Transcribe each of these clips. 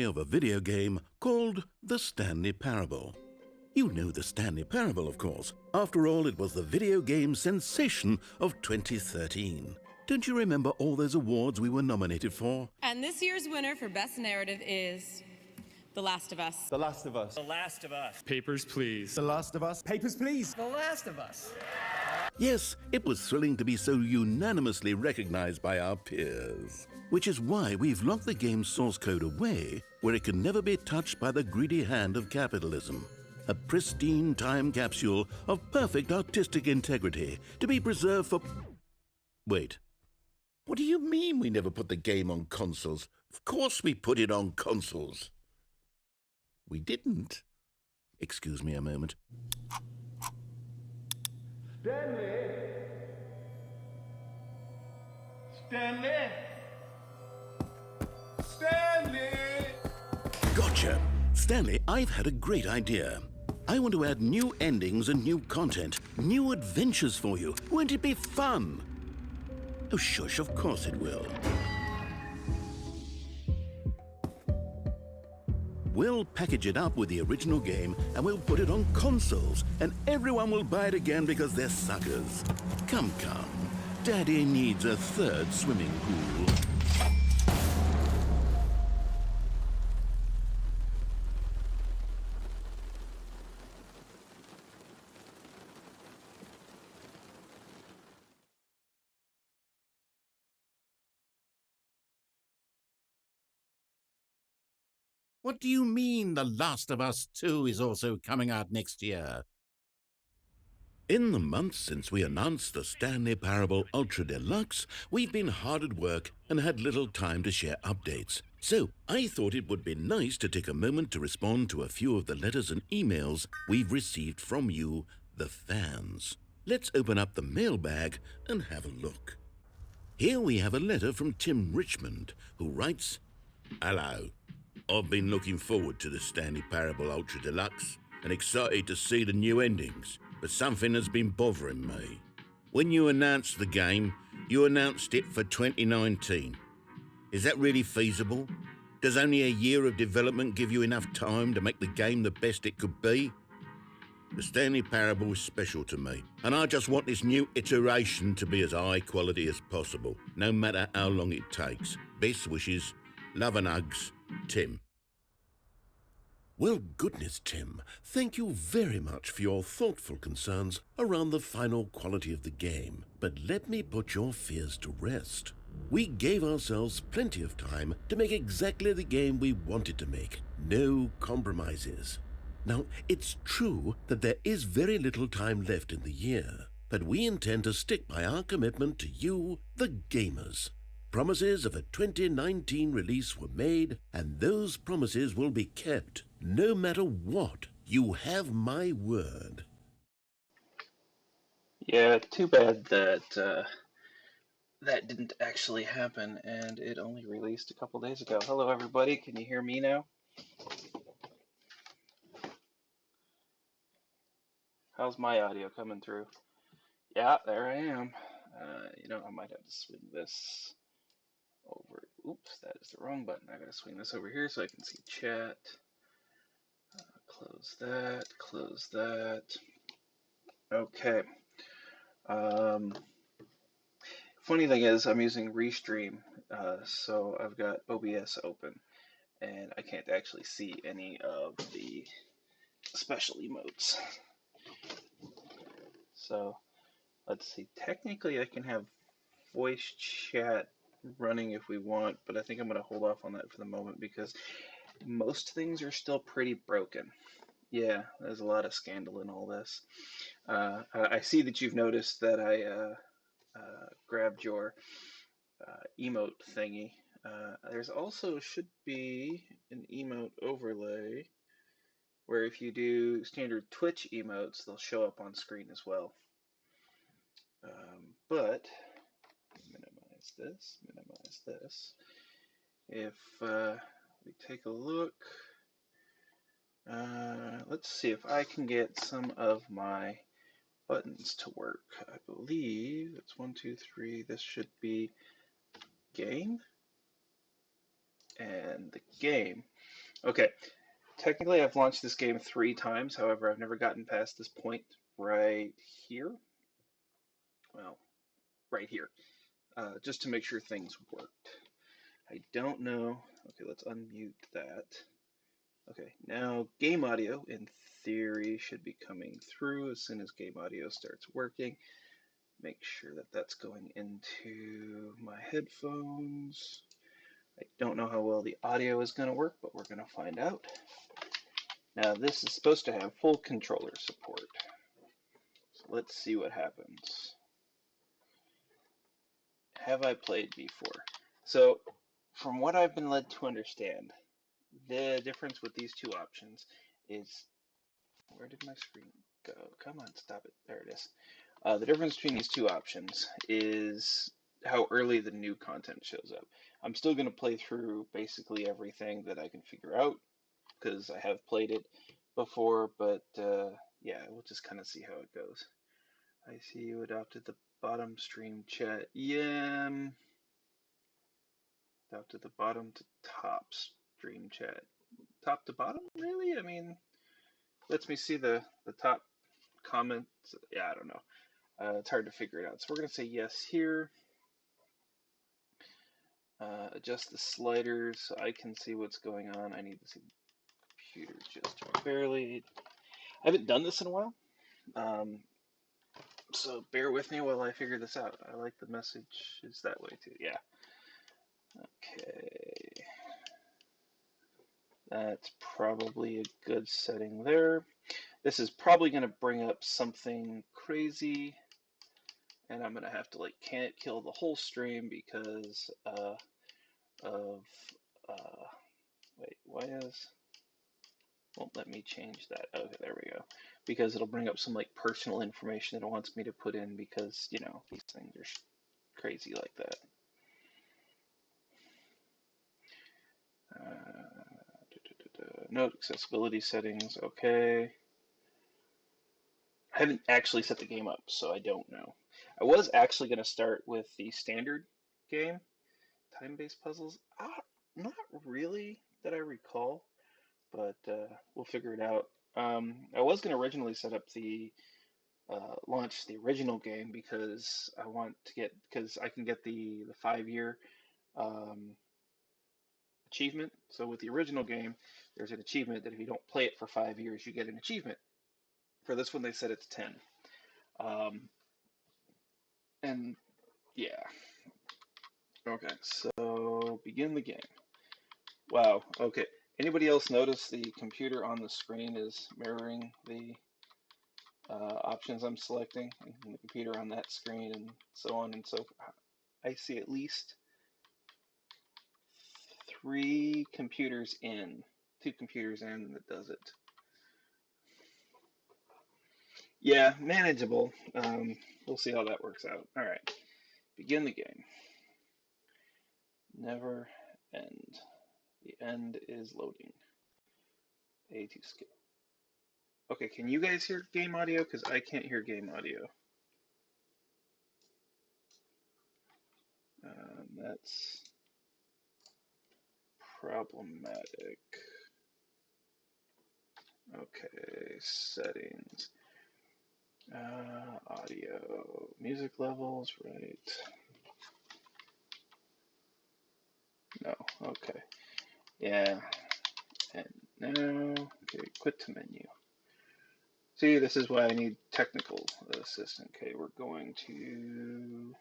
Of a video game called The Stanley Parable. You know the Stanley Parable, of course. After all, it was the video game sensation of 2013. Don't you remember all those awards we were nominated for? And this year's winner for Best Narrative is The Last of Us. The Last of Us. The Last of Us. Papers, please. The Last of Us. Papers, please. The Last of Us. Yes, it was thrilling to be so unanimously recognized by our peers. Which is why we've locked the game's source code away where it can never be touched by the greedy hand of capitalism. A pristine time capsule of perfect artistic integrity to be preserved for... Wait, What do you mean we never put the game on consoles? Of course we put it on consoles. We didn't. Excuse me a moment. Stanley! Stanley! Stanley! Gotcha. Stanley, I've had a great idea. I want to add new endings and new content, new adventures for you. Won't it be fun? Oh, shush, of course it will. We'll package it up with the original game and we'll put it on consoles, and everyone will buy it again because they're suckers. Come, come. Daddy needs a third swimming pool. What do you mean The Last of Us 2 is also coming out next year? In the months since we announced the Stanley Parable Ultra Deluxe, we've been hard at work and had little time to share updates. So I thought it would be nice to take a moment to respond to a few of the letters and emails we've received from you, the fans. Let's open up the mailbag and have a look. Here we have a letter from Tim Richmond, who writes, "Hello. I've been looking forward to the Stanley Parable Ultra Deluxe and excited to see the new endings, but something has been bothering me. When you announced the game, you announced it for 2019. Is that really feasible? Does only a year of development give you enough time to make the game the best it could be? The Stanley Parable is special to me, and I just want this new iteration to be as high quality as possible, no matter how long it takes. Best wishes, love and hugs, Tim." Well, goodness, Tim, thank you very much for your thoughtful concerns around the final quality of the game. But let me put your fears to rest. We gave ourselves plenty of time to make exactly the game we wanted to make. No compromises. Now, it's true that there is very little time left in the year, but we intend to stick by our commitment to you, the gamers. Promises of a 2019 release were made, and those promises will be kept, no matter what. You have my word. Yeah, too bad that that didn't actually happen, and it only released a couple days ago. Hello, everybody. Can you hear me now? How's my audio coming through? Yeah, there I am. I might have to swing this over. Oops, that is the wrong button. I gotta swing this over here so I can see chat. Close that. Close that. Okay. Funny thing is, I'm using Restream, so I've got OBS open, and I can't actually see any of the special emotes. So let's see. Technically, I can have voice chat running if we want, but I think I'm going to hold off on that for the moment because most things are still pretty broken. Yeah, there's a lot of scandal in all this. I see that you've noticed that I grabbed your emote thingy. There's also should be an emote overlay where if you do standard Twitch emotes, they'll show up on screen as well. But minimize this. If we take a look, let's see if I can get some of my buttons to work. I believe it's 1, 2, 3. This should be game and the game. Okay, technically I've launched this game 3 times. However, I've never gotten past this point right here. Well, right here, just to make sure things worked. I don't know. Okay, let's unmute that. Okay, now game audio in theory should be coming through as soon as game audio starts working. Make sure that that's going into my headphones. I don't know how well the audio is going to work, but we're going to find out. Now this is supposed to have full controller support. So let's see what happens. It have I played before? So, from what I've been led to understand, the difference with these two options is, where did my screen go? Come on, stop it. There it is. The difference between these two options is how early the new content shows up. I'm still going to play through basically everything that I can figure out because I have played it before, but yeah, we'll just kind of see how it goes. I see you adopted the bottom stream chat. Yeah, adopted the bottom to top stream chat. Top to bottom, really? I mean, lets me see the top comments. Yeah, I don't know. It's hard to figure it out. So we're going to say yes here. Adjust the sliders so I can see what's going on. I need to see the computer just barely. I haven't done this in a while. So bear with me while I figure this out. I like the message is that way too. Yeah. Okay. That's probably a good setting there. This is probably going to bring up something crazy, and I'm going to have to like can it kill the whole stream because of wait, why is won't let me change that. Okay, there we go. Because it'll bring up some like personal information that it wants me to put in because, you know, these things are crazy like that. Note accessibility settings, okay. I haven't actually set the game up, so I don't know. I was actually going to start with the standard game, time-based puzzles. Not really that I recall, but we'll figure it out. I was going to originally set up the launch the original game because I want to get because I can get the 5 year achievement. So with the original game, there's an achievement that if you don't play it for 5 years, you get an achievement. For this one, they said it's 10. And yeah. Okay, so begin the game. Wow, okay. Anybody else notice the computer on the screen is mirroring the options I'm selecting, and the computer on that screen, and so on and so forth? I see at least 2 computers in that does it. Yeah, manageable. We'll see how that works out. All right, begin the game. Never end. The end is loading. A to skip. Okay, can you guys hear game audio? Because I can't hear game audio. That's problematic. Okay, settings. Audio. Music levels, right. No, okay. Yeah, and now, okay, quit to menu. See, this is why I need technical assistant. Okay, we're going to,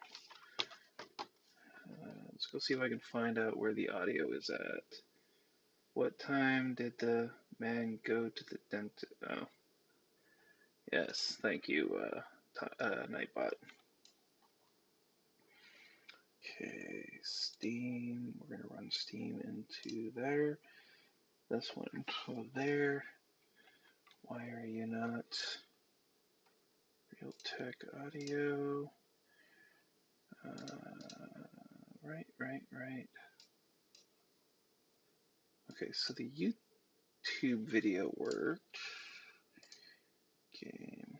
let's go see if I can find out where the audio is at. What time did the man go to the dentist? Oh, yes, thank you, Nightbot. Okay, Steam, we're gonna run Steam into there. This one into there. Why are you not? Realtek audio. Right. Okay, so the YouTube video worked. Game.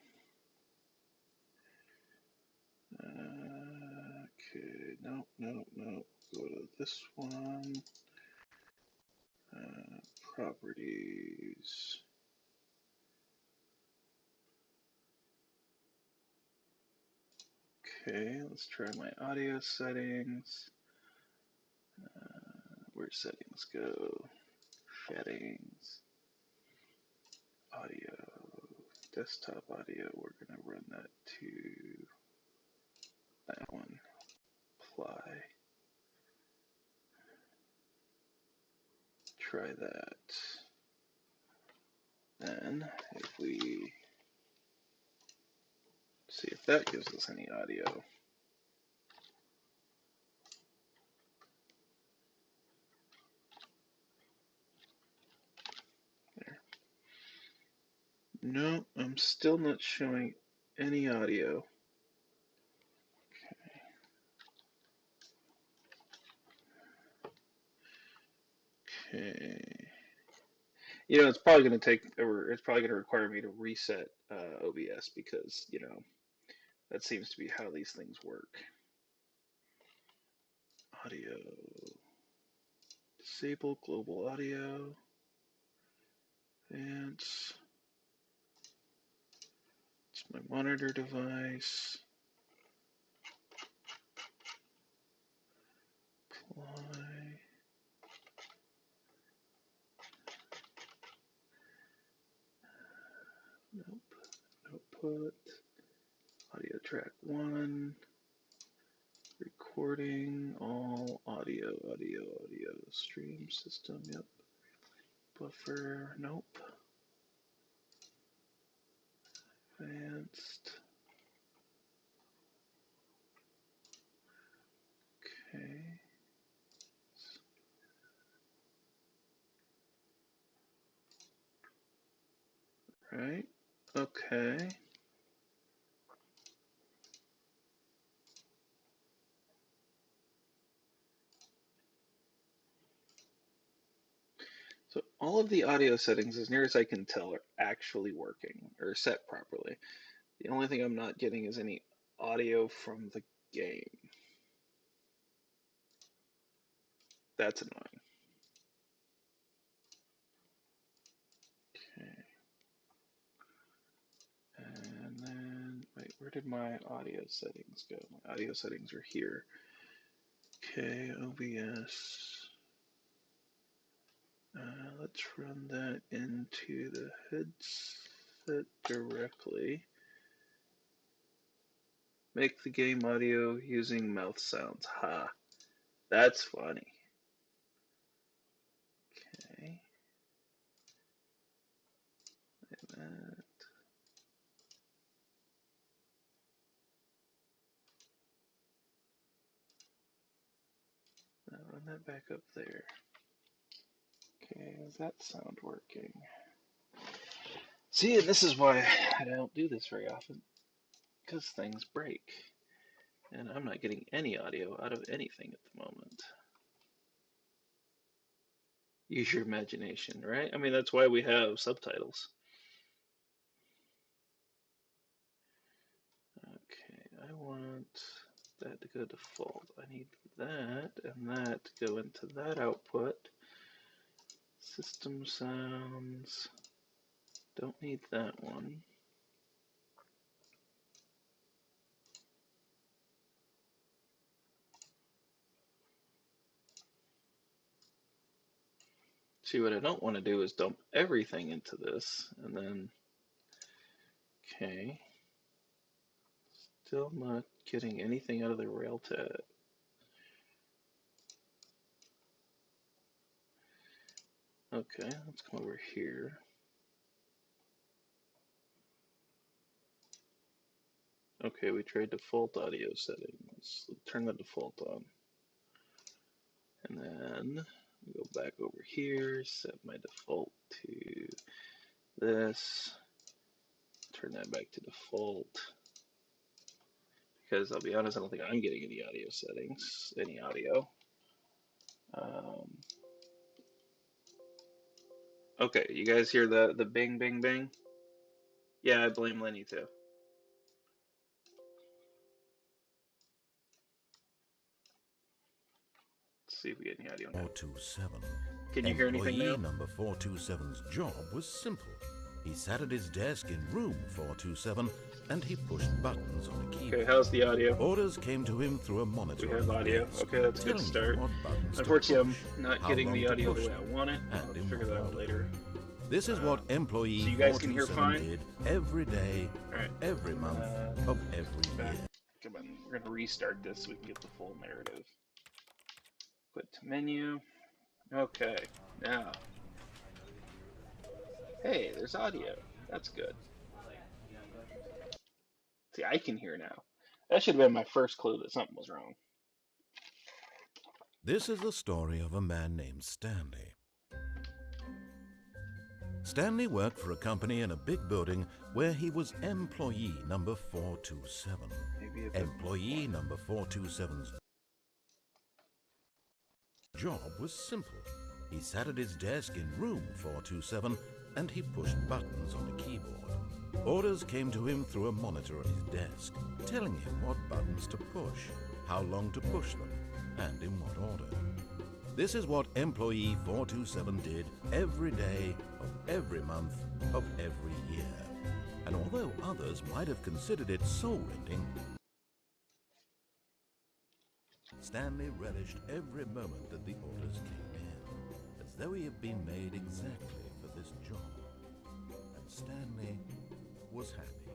Okay, no. Go to this one. Properties. Okay, let's try my audio settings. Where settings go? Settings. Audio. Desktop audio. We're gonna run that to that one. Apply. Try that. Then, if we see if that gives us any audio. No, I'm still not showing any audio. Okay. You know, it's probably going to take, or it's probably going to require me to reset OBS because, you know, that seems to be how these things work. Audio. Disable global audio. And it's my monitor device. Apply. Nope. Output. Audio track 1. Recording all audio. Stream system, yep. Buffer, nope. Advanced. Okay. Right. Okay. So all of the audio settings, as near as I can tell, are actually working or set properly. The only thing I'm not getting is any audio from the game. That's annoying. Okay. And then, wait, where did my audio settings go? My audio settings are here. Okay, OBS. Let's run that into the headset directly. Make the game audio using mouth sounds. Ha, that's funny. Okay. Wait a minute. Now run that back up there. Okay, is that sound working? See, and this is why I don't do this very often, because things break. And I'm not getting any audio out of anything at the moment. Use your imagination, right? I mean, that's why we have subtitles. Okay, I want that to go default. I need that and that to go into that output. System sounds. Don't need that one. See, what I don't want to do is dump everything into this and then, okay. Still not getting anything out of the rail tab. Okay, let's come over here. Okay, we tried default audio settings. Let's turn the default on. And then go back over here, set my default to this. Turn that back to default. Because I'll be honest, I don't think I'm getting any audio settings, any audio. Okay, you guys hear the bing, bing, bing? Yeah, I blame Lenny too. Let's see if we get any audio now. 427. Can you hear anything now? Employee number 427's job was simple. He sat at his desk in room 427 and he pushed buttons on a keyboard. Okay, how's the audio? Orders came to him through a monitor. We have audio. Okay, that's a good start. Unfortunately, I'm not getting the audio the way I want it. I'll figure that out later. This is what employee so you guys can hear fine? did every day, every month of every year. Come on, we're going to restart this so we can get the full narrative. Quit to menu. Okay, now. Hey, there's audio. That's good. See, I can hear now. That should have been my first clue that something was wrong. This is the story of a man named Stanley. Stanley worked for a company in a big building where he was employee number 427. Maybe a bit. Employee number 427's job was simple. He sat at his desk in room 427 and he pushed buttons on a keyboard. Orders came to him through a monitor on his desk, telling him what buttons to push, how long to push them, and in what order. This is what employee 427 did every day of every month of every year. And although others might have considered it soul-rending, Stanley relished every moment that the orders came in, as though he had been made exactly for this job. And Stanley was happy.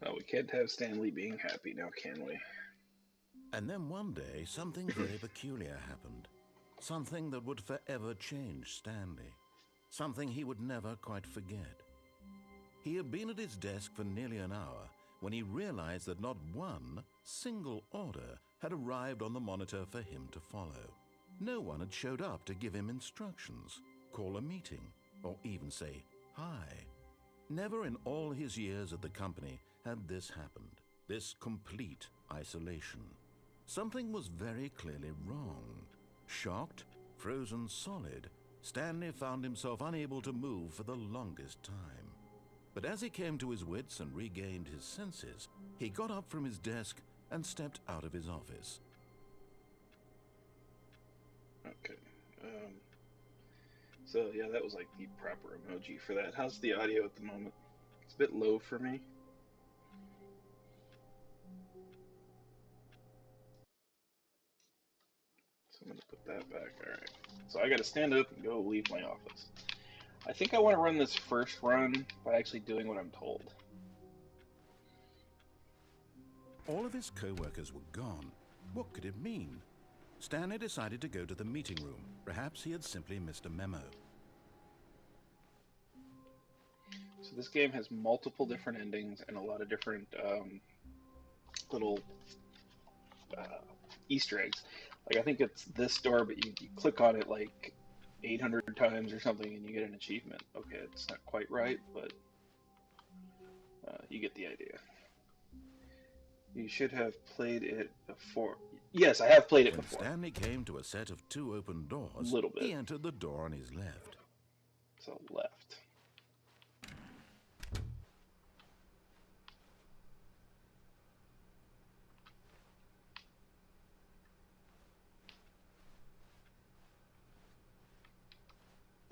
Well, we can't have Stanley being happy now, can we? And then one day, something very peculiar happened. Something that would forever change Stanley. Something he would never quite forget. He had been at his desk for nearly an hour when he realized that not one single order had arrived on the monitor for him to follow. No one had showed up to give him instructions, call a meeting, or even say hi. Never in all his years at the company had this happened, this complete isolation. Something was very clearly wrong. Shocked, frozen solid, Stanley found himself unable to move for the longest time. But as he came to his wits and regained his senses, he got up from his desk and stepped out of his office. Okay. So yeah, that was like the proper emoji for that. How's the audio at the moment? It's a bit low for me. So I'm going to put that back. Alright. So I got to stand up and go leave my office. I think I want to run this first run by actually doing what I'm told. All of his co-workers were gone. What could it mean? Stanley decided to go to the meeting room. Perhaps he had simply missed a memo. So this game has multiple different endings and a lot of different little Easter eggs. Like I think it's this door, but you click on it like 800 times or something and you get an achievement. Okay, it's not quite right, but you get the idea. You should have played it before. Yes, I have played it before. When Stanley came to a set of two open doors, Little bit. he entered the door on his left. So left.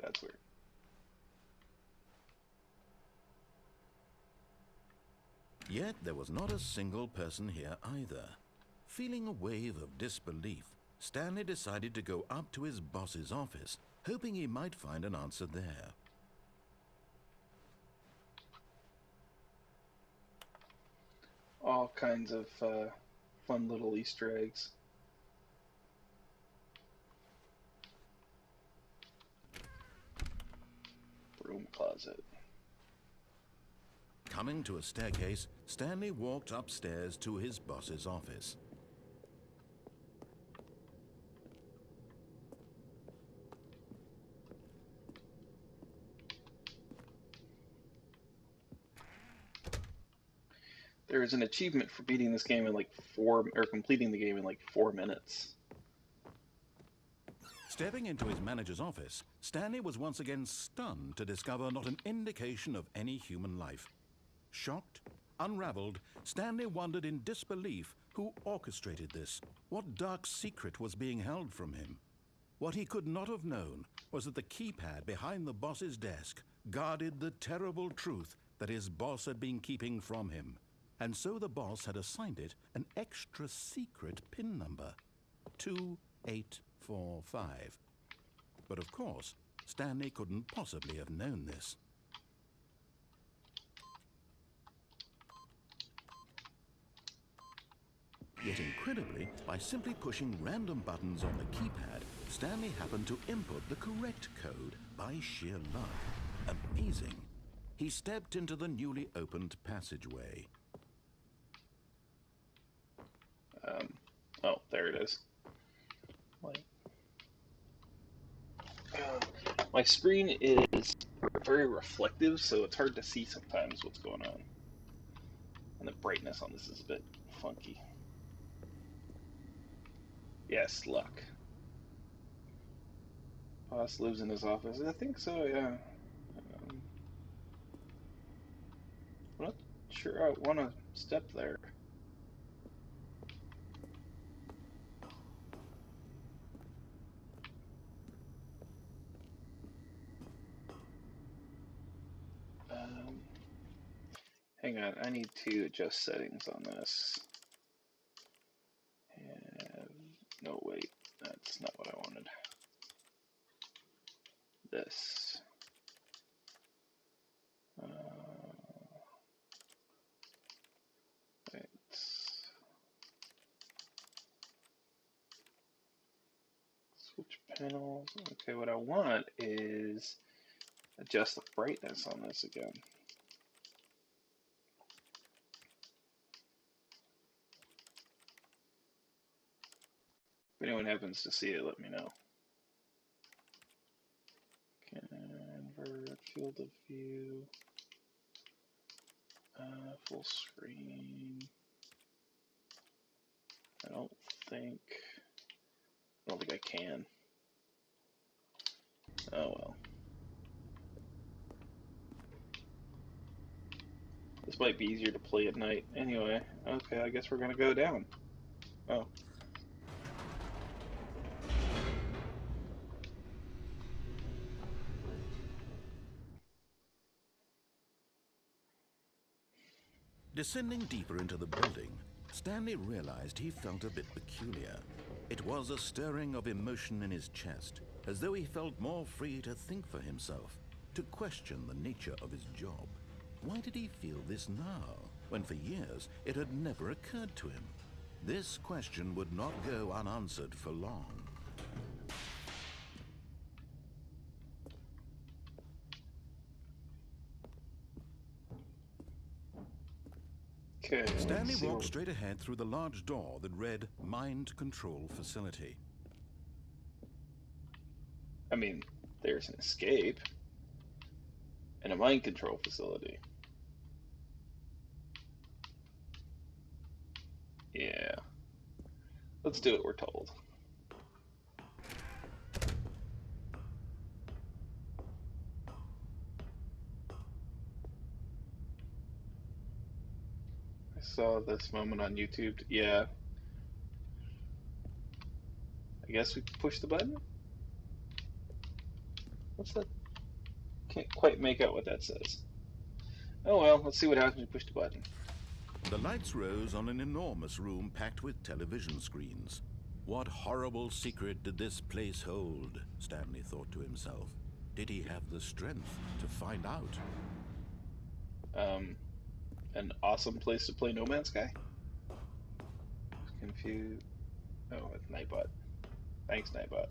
That's weird. Yet there was not a single person here either. Feeling a wave of disbelief, Stanley decided to go up to his boss's office, hoping he might find an answer there. All kinds of fun little Easter eggs. Broom closet. Coming to a staircase, Stanley walked upstairs to his boss's office. There is an achievement for beating this game in like completing the game in like 4 minutes. Stepping into his manager's office, Stanley was once again stunned to discover not an indication of any human life. Shocked, unraveled, Stanley wondered in disbelief who orchestrated this, what dark secret was being held from him. What he could not have known was that the keypad behind the boss's desk guarded the terrible truth that his boss had been keeping from him. And so the boss had assigned it an extra secret PIN number, 2845. But of course, Stanley couldn't possibly have known this. Yet incredibly, by simply pushing random buttons on the keypad, Stanley happened to input the correct code by sheer luck. Amazing. He stepped into the newly opened passageway. Oh, there it is. Wait. My screen is very reflective, so it's hard to see sometimes what's going on. And the brightness on this is a bit funky. Yes, luck. Boss lives in his office. I think so, yeah. I'm not sure I want to step there. Hang on, I need to adjust settings on this. And, no, wait, that's not what I wanted. This. Wait. Switch panels. Okay, what I want is adjust the brightness on this again. If anyone happens to see it, let me know. Convert field of view. Full screen. I don't think I can. Oh well. This might be easier to play at night. Anyway, okay, I guess we're gonna go down. Oh. Descending deeper into the building, Stanley realized he felt a bit peculiar. It was a stirring of emotion in his chest, as though he felt more free to think for himself, to question the nature of his job. Why did he feel this now, when for years it had never occurred to him? This question would not go unanswered for long. Okay, Stanley walked straight ahead through the large door that read Mind Control Facility. I mean, there's an escape and a mind control facility. Yeah. Let's do what we're told. I saw this moment on YouTube. Yeah. I guess we push the button? What's that? Can't quite make out what that says. Oh well, let's see what happens when we push the button. The lights rose on an enormous room packed with television screens. What horrible secret did this place hold? Stanley thought to himself. Did he have the strength to find out? An awesome place to play No Man's Sky. Confused. Oh, it's Nightbot. Thanks, Nightbot.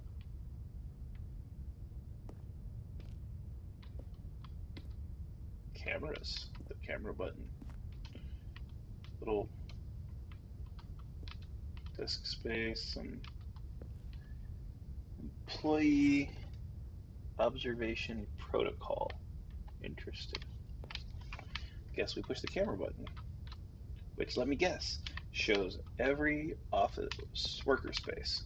Cameras. The camera button. Little disk space. Some employee observation protocol. Interesting. Guess we push the camera button, which, let me guess, shows every office worker space.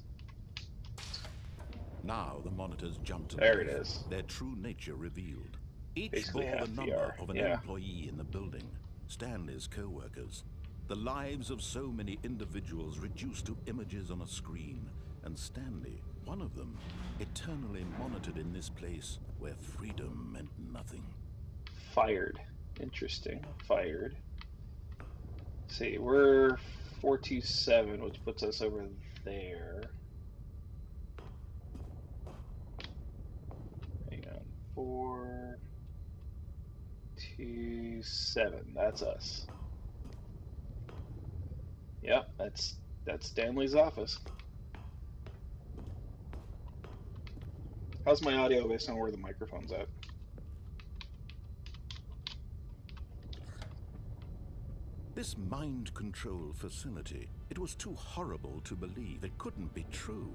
Now the monitors jumped to There life, it is. their true nature revealed. Each Basically bore the half number VR. of an Yeah. employee in the building, Stanley's co-workers. The lives of so many individuals reduced to images on a screen, and Stanley, one of them, eternally monitored in this place where freedom meant nothing. Fired. Interesting. Fired. Let's see, we're 427, which puts us over there. Hang on. 427. That's us. Yep, that's Stanley's office. How's my audio based on where the microphone's at? This mind control facility, it was too horrible to believe. It couldn't be true.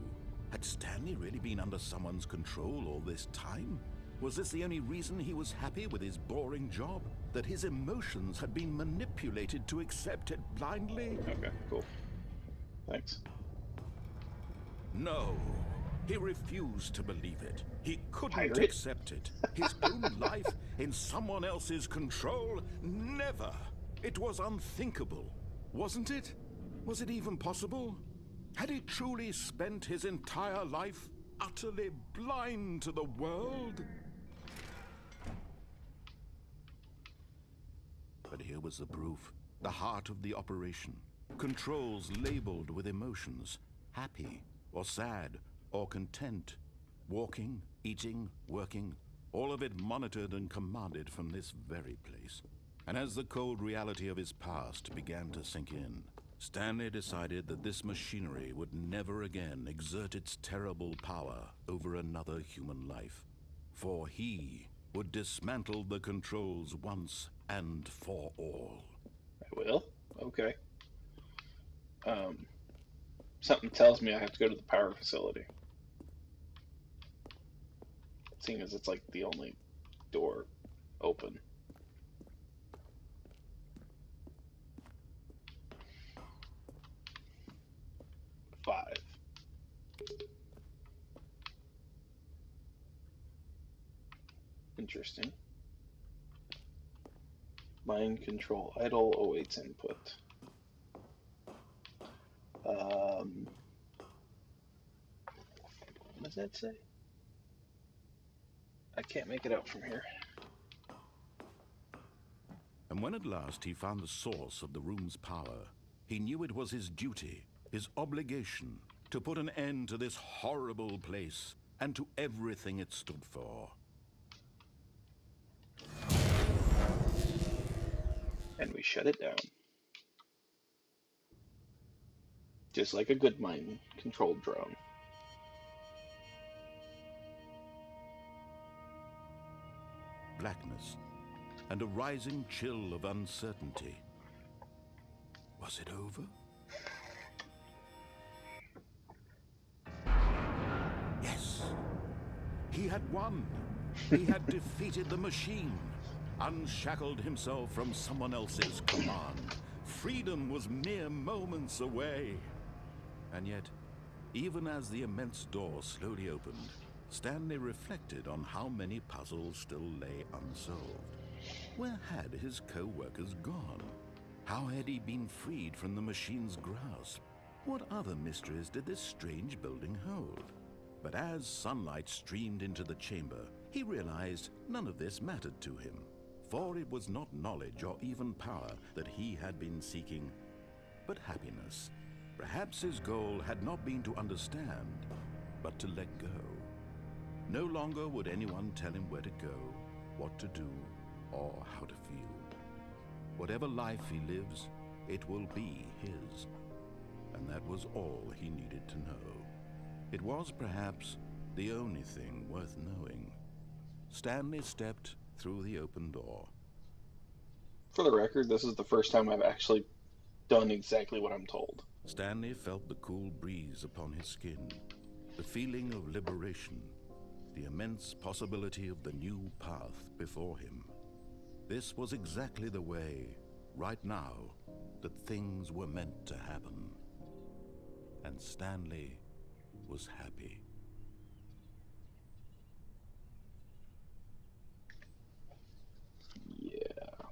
Had Stanley really been under someone's control all this time? Was this the only reason he was happy with his boring job? That his emotions had been manipulated to accept it blindly? Okay, cool. Thanks. No. He refused to believe it. He couldn't Pirate? accept it. His own life in someone else's control? Never. It was unthinkable. Wasn't it? Was it even possible? Had he truly spent his entire life utterly blind to the world? But here was the proof. The heart of the operation. Controls labeled with emotions. Happy, or sad, or content. Walking, eating, working. All of it monitored and commanded from this very place. And as the cold reality of his past began to sink in, Stanley decided that this machinery would never again exert its terrible power over another human life. For he would dismantle the controls once and for all. I will? Okay. Something tells me I have to go to the power facility. Seeing as it's like the only door open. Five. Interesting. Mind control. Idle awaits input. What does that say? I can't make it out from here. And when at last he found the source of the room's power, he knew it was his duty, his obligation, to put an end to this horrible place and to everything it stood for. And we shut it down. Just like a good mind-controlled drone. Blackness and a rising chill of uncertainty. Was it over? Yes. He had won. He had defeated the machine, unshackled himself from someone else's command. Freedom was mere moments away. And yet, even as the immense door slowly opened, Stanley reflected on how many puzzles still lay unsolved. Where had his co-workers gone? How had he been freed from the machine's grasp? What other mysteries did this strange building hold? But as sunlight streamed into the chamber, he realized none of this mattered to him, for it was not knowledge or even power that he had been seeking, but happiness. Perhaps his goal had not been to understand, but to let go. No longer would anyone tell him where to go, what to do, or how to feel. Whatever life he lives, it will be his. And that was all he needed to know. It was perhaps the only thing worth knowing. Stanley stepped through the open door. For the record, this is the first time I've actually done exactly what I'm told. Stanley felt the cool breeze upon his skin, the feeling of liberation, the immense possibility of the new path before him. This was exactly the way, right now, that things were meant to happen. And Stanley was happy. Yeah.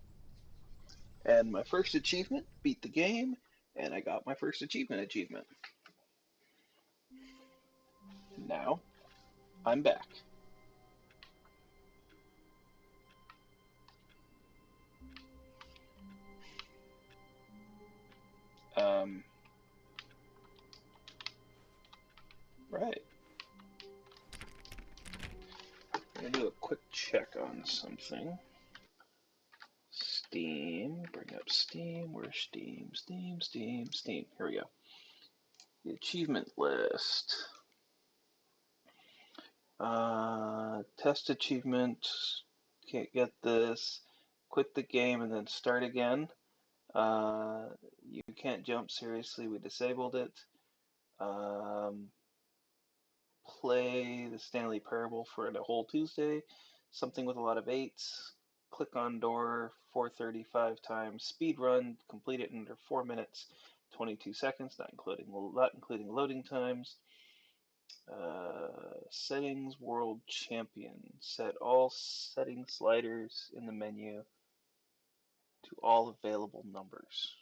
And my first achievement, beat the game, and I got my first achievement. Now, I'm back. Right. I'm gonna do a quick check on something. Steam, bring up Steam. Where's Steam? Steam. Here we go. The achievement list. Test achievement. Can't get this. Quit the game and then start again. You can't jump. Seriously, we disabled it. play the Stanley Parable for the whole Tuesday. Something with a lot of 8s. Click on door 435 times. Speed run. Complete it in under 4 minutes, 22 seconds, not including loading times. Settings World Champion. Set all setting sliders in the menu to all available numbers.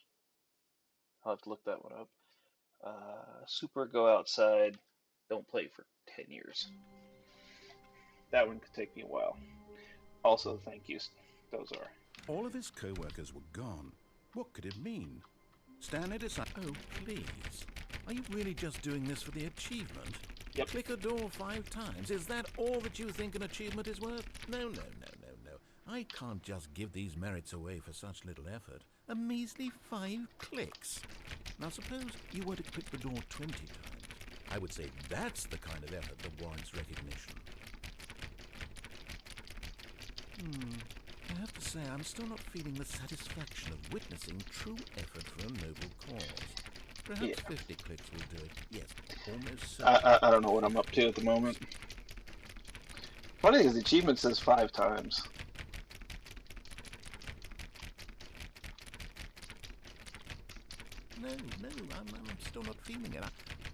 I'll have to look that one up. Super Go Outside. Don't play for 10 years. That one could take me a while. Also, thank yous. Those are. All of his co-workers were gone. What could it mean? Stanley decided, oh, please. Are you really just doing this for the achievement? Yep. Click a door 5 times. Is that all that you think an achievement is worth? No. I can't just give these merits away for such little effort. A measly 5 clicks. Now suppose you were to click the door 20 times. I would say that's the kind of effort that warrants recognition. I have to say I'm still not feeling the satisfaction of witnessing true effort for a noble cause. Perhaps 50 clicks will do it. Yes, almost so. I don't know what I'm up to at the moment. Funny is the achievement says 5 times. No, I'm still not feeling it.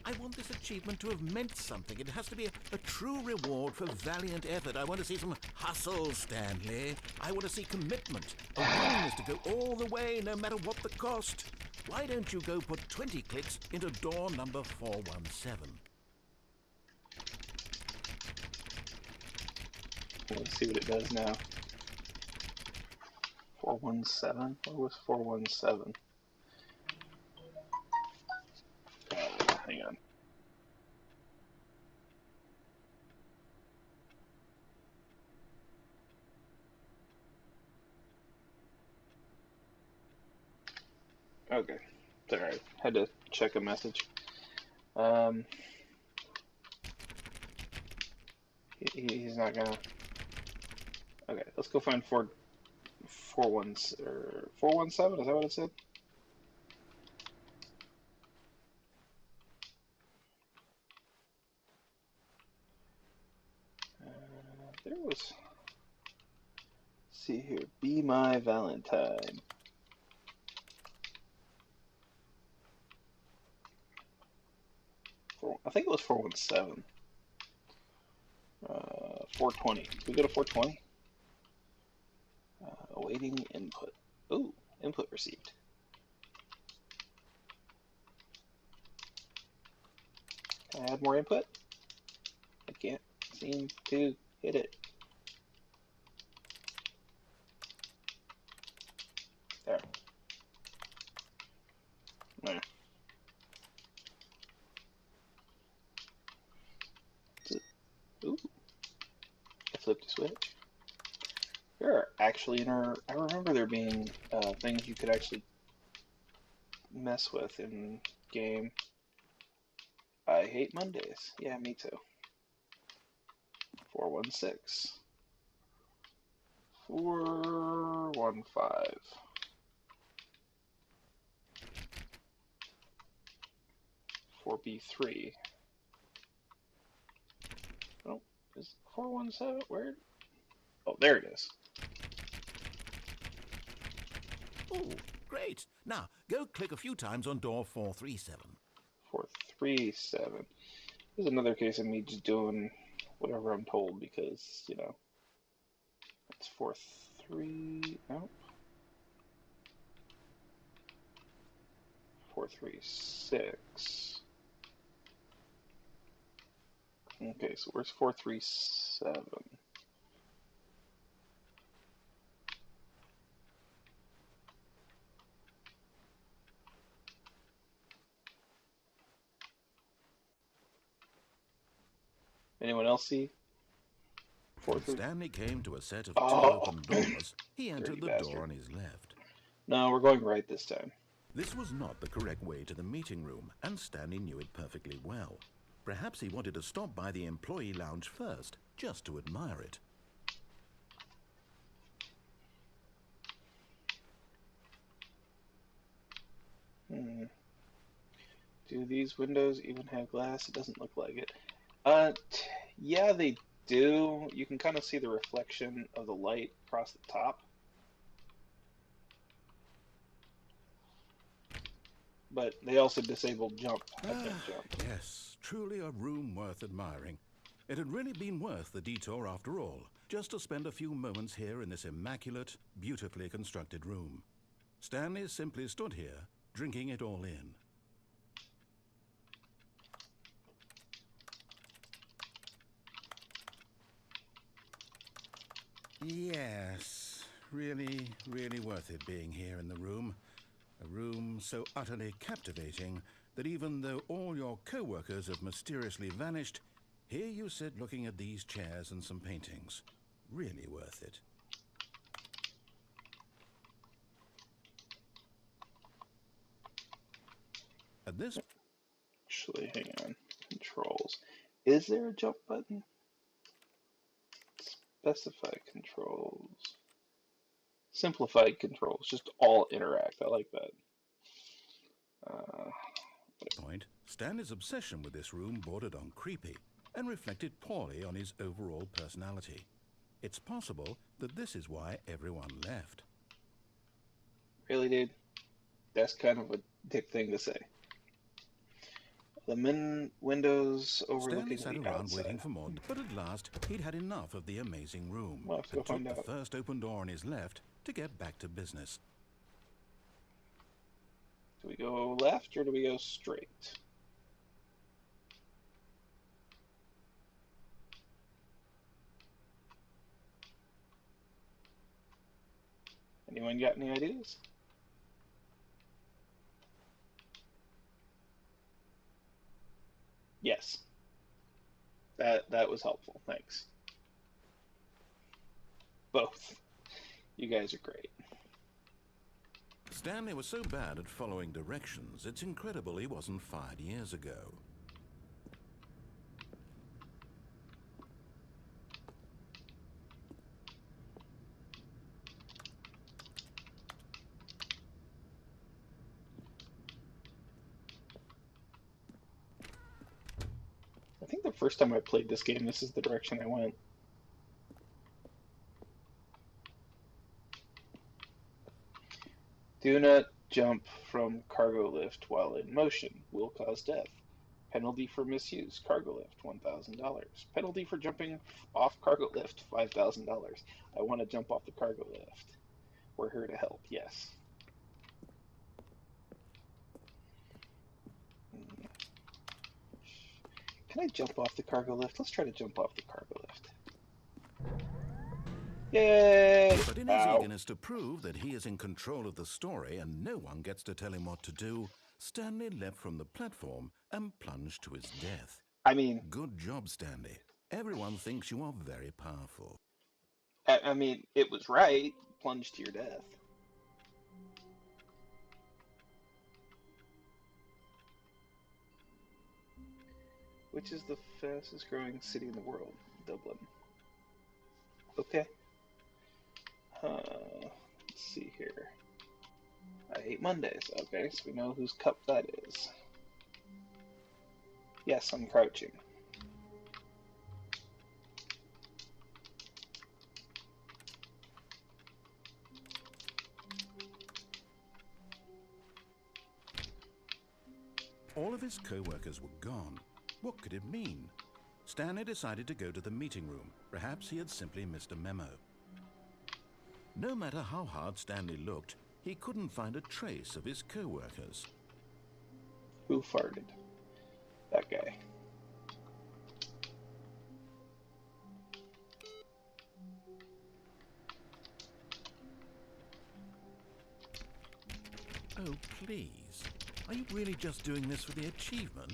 I want this achievement to have meant something. It has to be a true reward for valiant effort. I want to see some hustle, Stanley. I want to see commitment, a willingness to go all the way, no matter what the cost. Why don't you go put 20 clicks into door number 417? Let's see what it does now. 417? What was 417? Hang on. Okay, it's alright. Had to check a message. He's not gonna. Okay, let's go find 417. Is that what it said? There was. Let's see here. Be my Valentine. I think it was 417. 420. Can we go to 420? Awaiting input. Ooh, input received. Can I add more input? I can't seem to hit it. There. There. Ooh. I flipped a switch. There are actually I remember there being things you could actually mess with in game. I hate Mondays. Yeah, me too. 416. 415. 4B3. Oh, is 417 where? Oh, there it is. Oh, great. Now, go click a few times on door 437. 437. There's another case of me just doing whatever I'm told because, you know, it's 43. No. 436. Okay, so where's 437? Anyone else see? When Stanley came to a set of 2 Oh. open doors, he entered the bastard. door on his left. No, we're going right this time. This was not the correct way to the meeting room, and Stanley knew it perfectly well. Perhaps he wanted to stop by the employee lounge first, just to admire it. Do these windows even have glass? It doesn't look like it. Yeah, they do. You can kind of see the reflection of the light across the top. But they also disabled jump, advent jump. Yes, truly a room worth admiring. It had really been worth the detour after all, just to spend a few moments here in this immaculate, beautifully constructed room. Stanley simply stood here, drinking it all in. Yes, really, really worth it being here in the room. A room so utterly captivating that even though all your co-workers have mysteriously vanished, here you sit looking at these chairs and some paintings. Really worth it. At this Actually, hang on. Controls. Is there a jump button? Specify controls. Simplified controls. Just all interact. I like that. point, Stanley's obsession with this room bordered on creepy and reflected poorly on his overall personality. It's possible that this is why everyone left. Really, dude? That's kind of a dick thing to say. The windows Stanley overlooking sat the around outside. waiting for more, but at last he'd had enough of the amazing room We'll have to and go took find the out. first open door on his left to get back to business. Do we go left or do we go straight? Anyone got any ideas? Yes. That was helpful. Thanks. Both. You guys are great. Stanley was so bad at following directions, it's incredible he wasn't fired years ago. I think the first time I played this game, this is the direction I went. Do not jump from cargo lift while in motion. Will cause death. Penalty for misuse. Cargo lift, $1,000. Penalty for jumping off cargo lift, $5,000. I want to jump off the cargo lift. We're here to help, yes. Can I jump off the cargo lift? Let's try to jump off the cargo lift. Yay! But in his eagerness to prove that he is in control of the story and no one gets to tell him what to do, Stanley leapt from the platform and plunged to his death. I mean, Good job, Stanley. Everyone thinks you are very powerful. it was right. Plunge to your death. Which is the fastest growing city in the world? Dublin. Okay. Let's see here. I hate Mondays. Okay, so we know whose cup that is. Yes, I'm crouching. All of his co-workers were gone. What could it mean? Stanley decided to go to the meeting room. Perhaps he had simply missed a memo. No matter how hard Stanley looked, he couldn't find a trace of his co-workers. Who farted? That guy. Oh, please. Are you really just doing this for the achievement?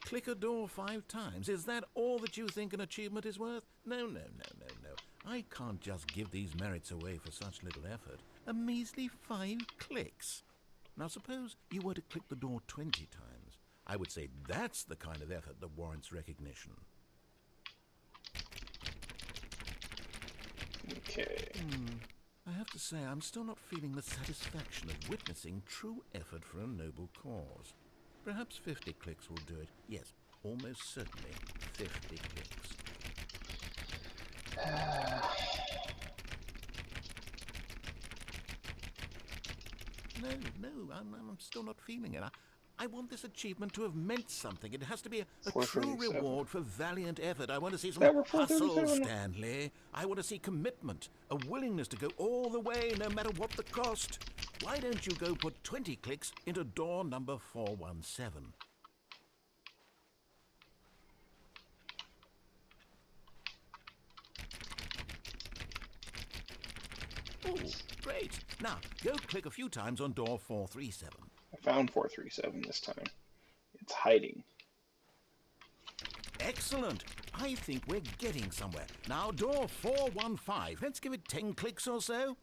Click a door 5 times. Is that all that you think an achievement is worth? No. I can't just give these merits away for such little effort. A measly 5 clicks. Now suppose you were to click the door 20 times. I would say that's the kind of effort that warrants recognition. Okay. I have to say, I'm still not feeling the satisfaction of witnessing true effort for a noble cause. Perhaps 50 clicks will do it. Yes, almost certainly 50 clicks. No, I'm still not feeling it. I want this achievement to have meant something. It has to be a true 437. reward for valiant effort. I want to see some That were hustle, 437. Stanley. I want to see commitment, a willingness to go all the way, no matter what the cost. Why don't you go put 20 clicks into door number 417? Oh, great. Now, go click a few times on door 437. I found 437 this time. It's hiding. Excellent. I think we're getting somewhere. Now, door 415. Let's give it 10 clicks or so.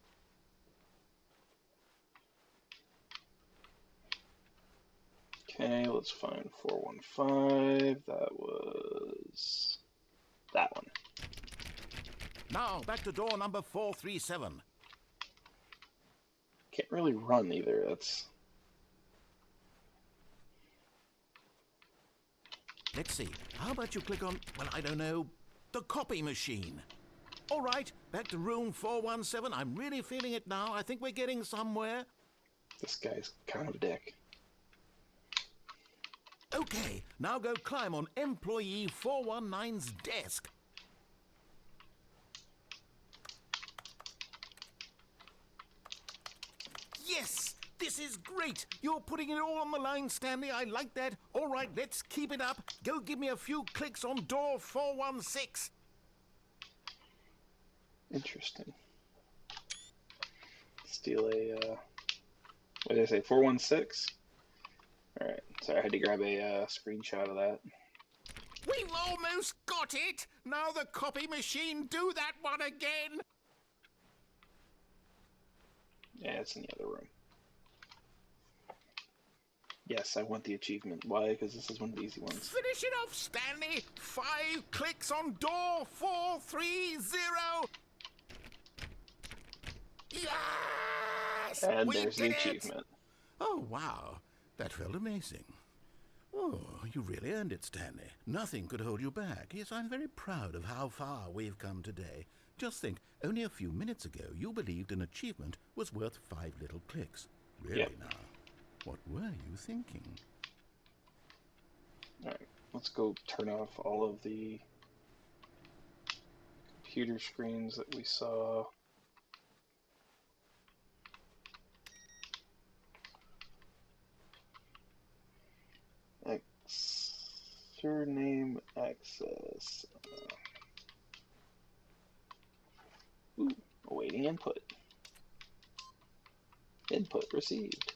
Okay, let's find 415. That was that one. Now, back to door number 437. Can't really run either. That's... Let's see. How about you click on, well, I don't know, the copy machine? All right, back to room 417. I'm really feeling it now. I think we're getting somewhere. This guy's kind of a dick. Okay, now go climb on employee 419's desk. Yes! This is great! You're putting it all on the line, Stanley. I like that. All right, let's keep it up. Go give me a few clicks on door 416. Interesting. Steal a, what did I say, 416? Alright, sorry, I had to grab a screenshot of that. We've almost got it! Now the copy machine, do that one again! Yeah, it's in the other room. Yes, I want the achievement. Why? Because this is one of the easy ones. Finish it off, Stanley! 5 clicks on door 430! Yes! And We there's the did it! achievement. Oh, wow. That felt amazing. Oh, you really earned it, Stanley. Nothing could hold you back. Yes, I'm very proud of how far we've come today. Just think, only a few minutes ago, you believed an achievement was worth 5 little clicks. Really Yep. now? What were you thinking? Alright, let's go turn off all of the computer screens that we saw. Surname access. Ooh, awaiting input. Input received.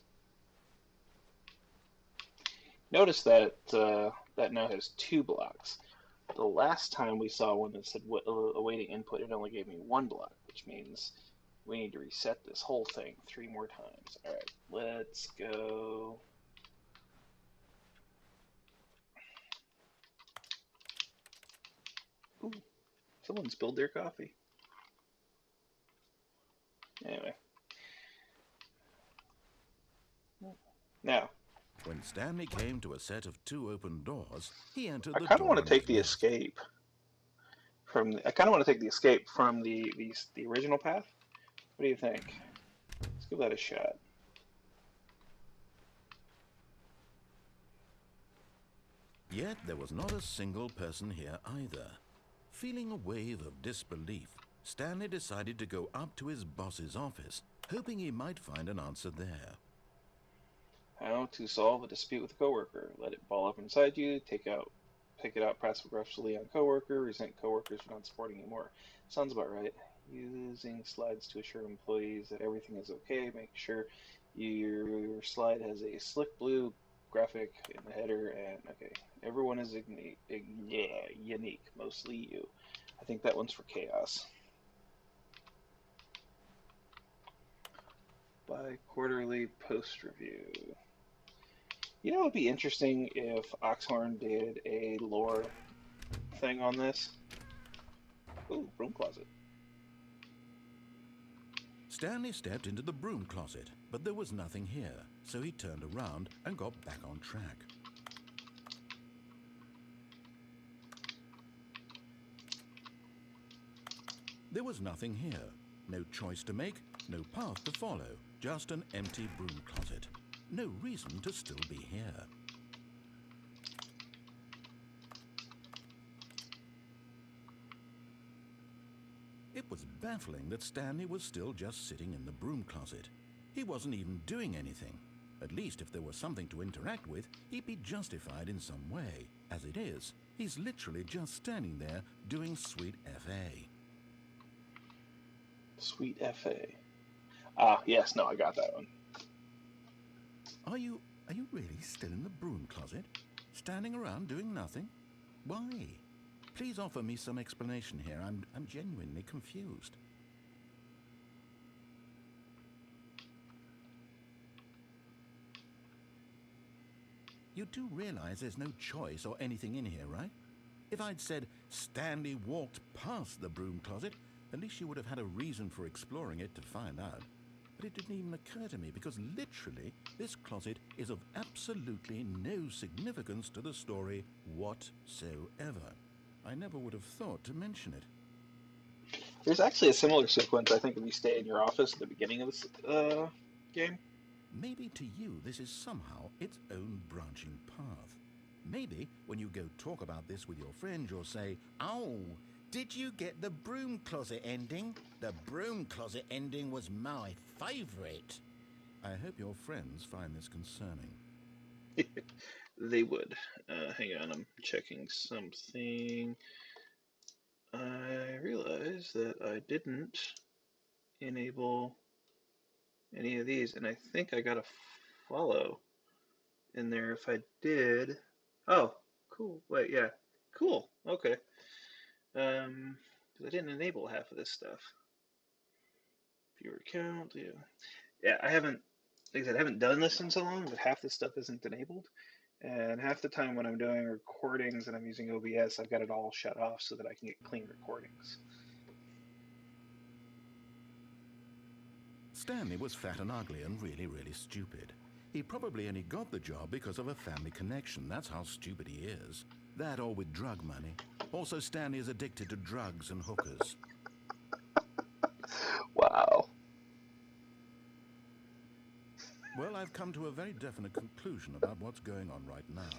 Notice that that now has 2 blocks. The last time we saw one that said awaiting input, it only gave me 1 block, which means we need to reset this whole thing 3 more times. Alright, let's go. Ooh, someone spilled their coffee. Anyway. Now, When Stanley came to a set of 2 open doors, he entered I the kind of door want to on take his the left. escape from the, I kind of want to take the escape from the original path. What do you think? Let's give that a shot. Yet there was not a single person here either. Feeling a wave of disbelief, Stanley decided to go up to his boss's office, hoping he might find an answer there. How to solve a dispute with a coworker. Let it ball up inside you, pick it out passive-aggressively on coworker, resent coworkers for not supporting you more. Sounds about right. Using slides to assure employees that everything is okay. Make sure your slide has a slick blue graphic in the header, and okay, everyone is unique, mostly you. I think that one's for chaos. Bi-quarterly post review. You know, it would be interesting if Oxhorn did a lore thing on this. Ooh, broom closet. Stanley stepped into the broom closet, but there was nothing here, so he turned around and got back on track. There was nothing here. No choice to make, no path to follow, just an empty broom closet. No reason to still be here. It was baffling that Stanley was still just sitting in the broom closet. He wasn't even doing anything. At least if there was something to interact with, he'd be justified in some way. As it is, he's literally just standing there doing sweet FA. Sweet FA. Ah, yes, no, I got that one. Are you really still in the broom closet? Standing around doing nothing? Why? Please offer me some explanation here. I'm genuinely confused. You do realize there's no choice or anything in here, right? If I'd said Stanley walked past the broom closet, at least you would have had a reason for exploring it to find out. But it didn't even occur to me because literally this closet is of absolutely no significance to the story whatsoever. I never would have thought to mention it. There's actually a similar sequence, I think, if you stay in your office at the beginning of this game. Maybe to you this is somehow its own branching path. Maybe when you go talk about this with your friend, you'll say, "Oh, did you get the broom closet ending? The broom closet ending was my favorite." I hope your friends find this concerning. They would. Hang on, I'm checking something. I realized that I didn't enable any of these, and I think I got a follow in there if I did. Oh, cool. Wait, yeah. Cool. Okay. 'Cause I didn't enable half of this stuff. Viewer count, yeah. Yeah, I haven't, like I said, I haven't done this in so long, but half this stuff isn't enabled. And half the time when I'm doing recordings and I'm using OBS, I've got it all shut off so that I can get clean recordings. Stanley was fat and ugly and really, really stupid. He probably only got the job because of a family connection. That's how stupid he is. That or with drug money. Also, Stanley is addicted to drugs and hookers. Wow. Well, I've come to a very definite conclusion about what's going on right now.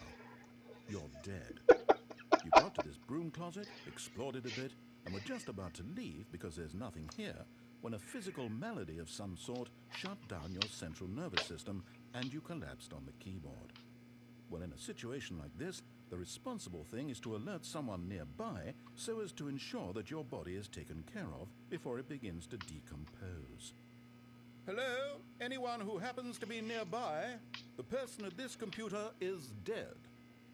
You're dead. You got to this broom closet, explored it a bit, and were just about to leave because there's nothing here when a physical malady of some sort shut down your central nervous system and you collapsed on the keyboard. Well, in a situation like this, the responsible thing is to alert someone nearby so as to ensure that your body is taken care of before it begins to decompose. Hello? Anyone who happens to be nearby? The person at this computer is dead.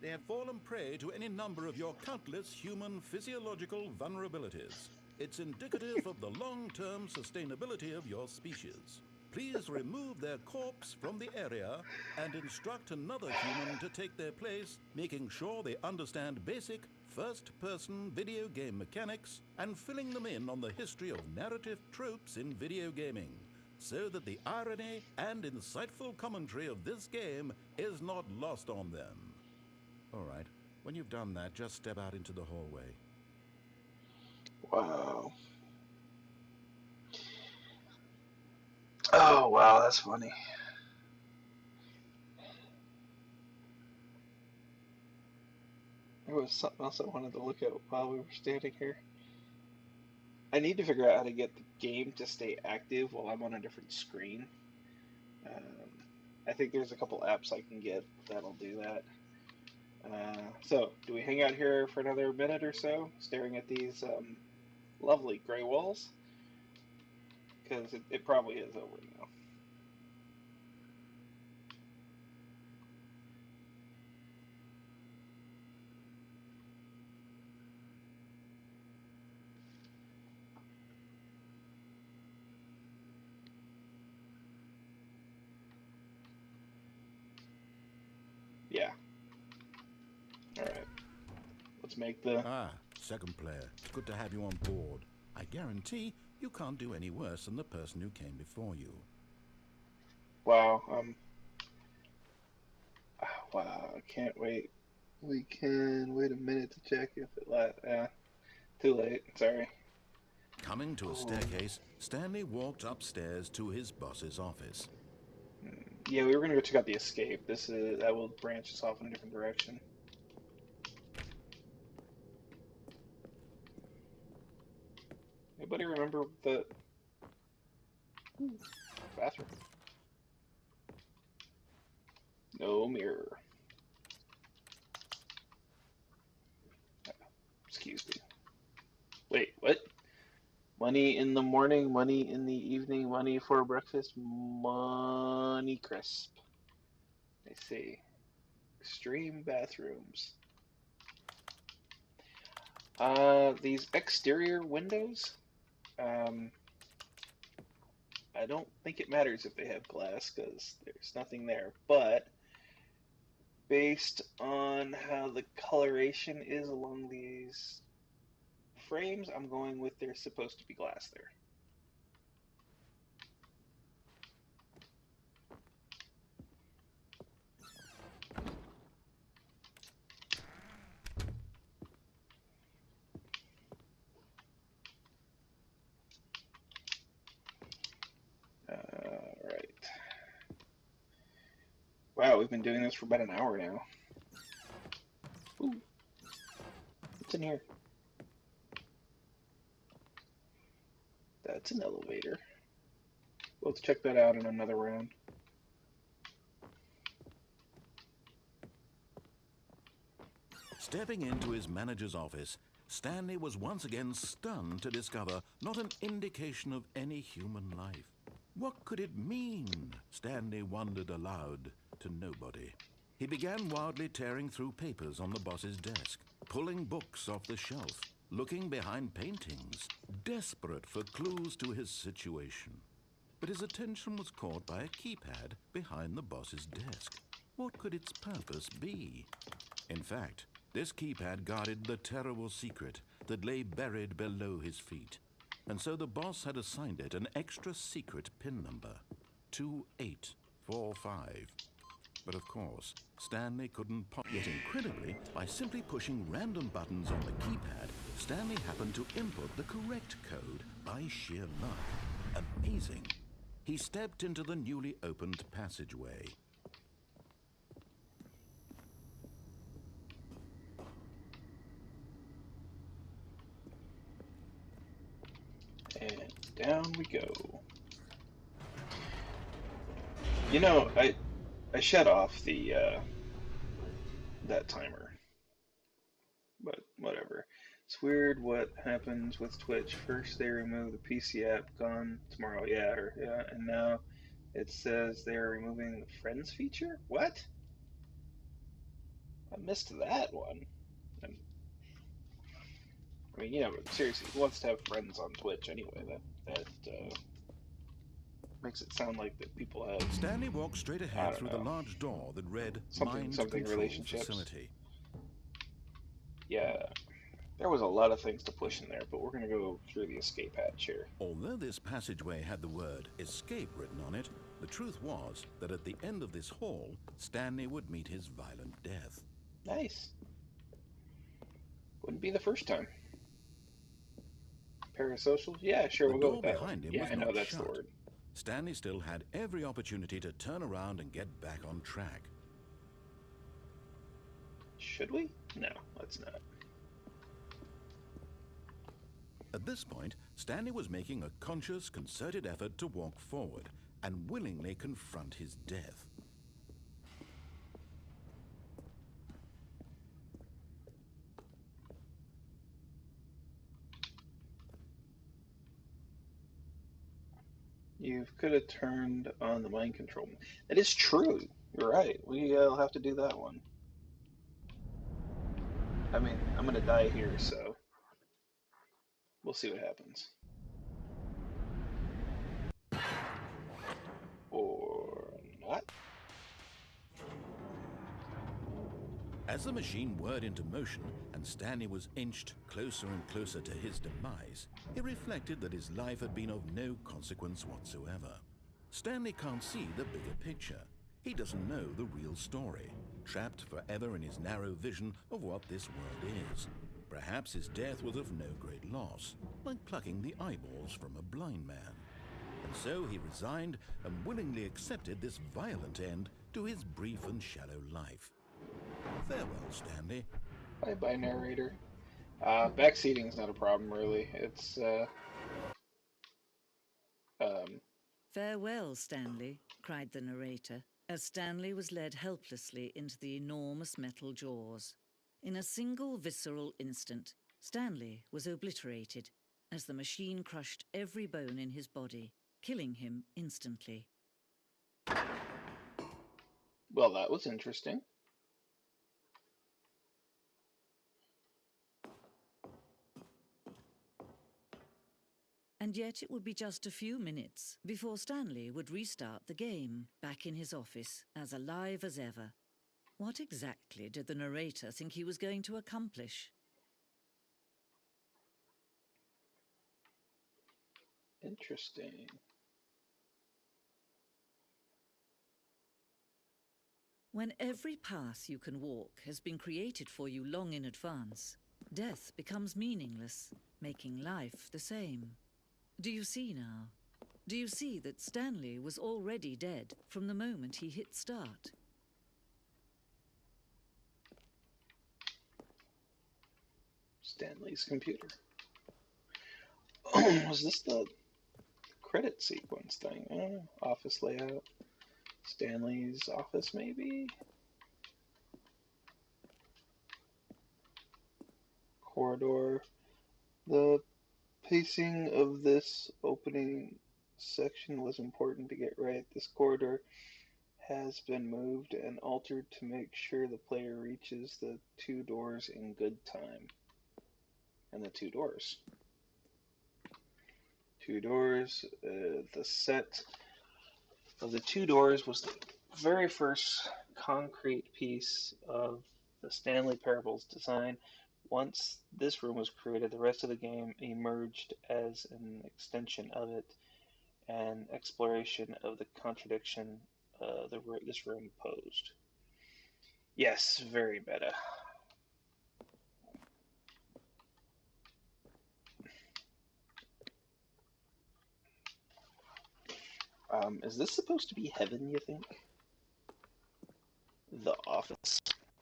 They have fallen prey to any number of your countless human physiological vulnerabilities. It's indicative of the long-term sustainability of your species. Please remove their corpse from the area and instruct another human to take their place, making sure they understand basic first-person video game mechanics and filling them in on the history of narrative tropes in video gaming, so that the irony and insightful commentary of this game is not lost on them. All right, when you've done that, just step out into the hallway. Wow. Oh, wow, that's funny. There was something else I wanted to look at while we were standing here. I need to figure out how to get the game to stay active while I'm on a different screen. I think there's a couple apps I can get that'll do that. So, do we hang out here for another minute or so, staring at these lovely gray walls? Because it probably is over now. Yeah. All right. Let's make the... Ah, second player. It's good to have you on board. I guarantee you can't do any worse than the person who came before you. Wow. Wow. I can't wait. We can wait a minute to check if it lasts. Too late. Sorry. Coming to a staircase, Stanley walked upstairs to his boss's office. Yeah, we were gonna go check out the escape. That will branch us off in a different direction. Anybody remember the bathroom? No mirror. Excuse me. Wait, what? Money in the morning, money in the evening, money for breakfast, money crisp. I see. Extreme bathrooms. These exterior windows, I don't think it matters if they have glass because there's nothing there, but based on how the coloration is along these frames, I'm going with there's supposed to be glass there. Right. Wow, we've been doing this for about an hour now. Ooh. What's in here? That's an elevator. Let's check that out in another round. Stepping into his manager's office, Stanley was once again stunned to discover not an indication of any human life. What could it mean? Stanley wondered aloud to nobody. He began wildly tearing through papers on the boss's desk, pulling books off the shelf, looking behind paintings, desperate for clues to his situation. But his attention was caught by a keypad behind the boss's desk. What could its purpose be? In fact, this keypad guarded the terrible secret that lay buried below his feet. And so the boss had assigned it an extra secret PIN number, 2845. But of course, Stanley couldn't pop. Yet incredibly, by simply pushing random buttons on the keypad, Stanley happened to input the correct code by sheer luck. Amazing. He stepped into the newly opened passageway. And down we go. You know, I shut off the that timer, but whatever. It's weird what happens with Twitch. First they remove the PC app, gone tomorrow, yeah, and now it says they're removing the friends feature. What? I missed that one. I mean, you know, seriously, who wants to have friends on Twitch anyway? That makes it sound like that people have, Stanley walked straight I ahead don't through know, the large door that read something Mind Control relationships. Facility. Yeah, there was a lot of things to push in there, but we're gonna go through the escape hatch here. Although this passageway had the word escape written on it, the truth was that at the end of this hall, Stanley would meet his violent death. Nice. Wouldn't be the first time. Parasocial? Yeah, sure, The we'll go door with that behind one. him Yeah, was I know not that's shut. the word. Stanley still had every opportunity to turn around and get back on track. Should we? No, let's not. At this point, Stanley was making a conscious, concerted effort to walk forward and willingly confront his death. You could have turned on the mind control. That is true. You're right. We'll have to do that one. I mean, I'm gonna die here, so we'll see what happens. Or not. As the machine whirred into motion and Stanley was inched closer and closer to his demise, he reflected that his life had been of no consequence whatsoever. Stanley can't see the bigger picture. He doesn't know the real story, trapped forever in his narrow vision of what this world is. Perhaps his death was of no great loss, like plucking the eyeballs from a blind man. And so he resigned and willingly accepted this violent end to his brief and shallow life. Farewell, Stanley. Bye-bye, narrator. Backseating's not a problem, really. It's, Farewell, Stanley, cried the narrator, as Stanley was led helplessly into the enormous metal jaws. In a single visceral instant, Stanley was obliterated as the machine crushed every bone in his body, killing him instantly. well, that was interesting. And yet it would be just a few minutes before Stanley would restart the game, back in his office, as alive as ever. What exactly did the narrator think he was going to accomplish? Interesting. When every path you can walk has been created for you long in advance, death becomes meaningless, making life the same. Do you see now? Do you see that Stanley was already dead from the moment he hit start? Stanley's computer. Was this the credit sequence thing? I don't know. Office layout. Stanley's office, maybe? Corridor. The pacing of this opening section was important to get right. This corridor has been moved and altered to make sure the player reaches the two doors in good time. And the two doors. Two doors. The set of the two doors was the very first concrete piece of the Stanley Parable's design. Once this room was created, the rest of the game emerged as an extension of it, an exploration of the contradiction this room posed. Yes, very meta. Is this supposed to be heaven, you think? The office.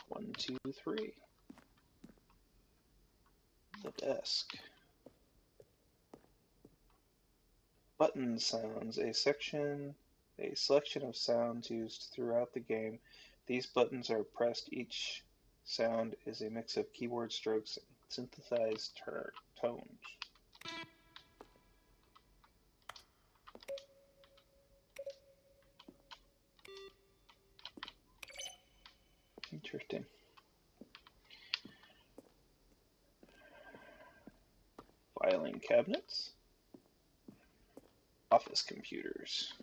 1, 2, 3. The desk. Button sounds. A selection of sounds used throughout the game. These buttons are pressed. Each sound is a mix of keyboard strokes and synthesized tones. Interesting. Filing cabinets. Office computers.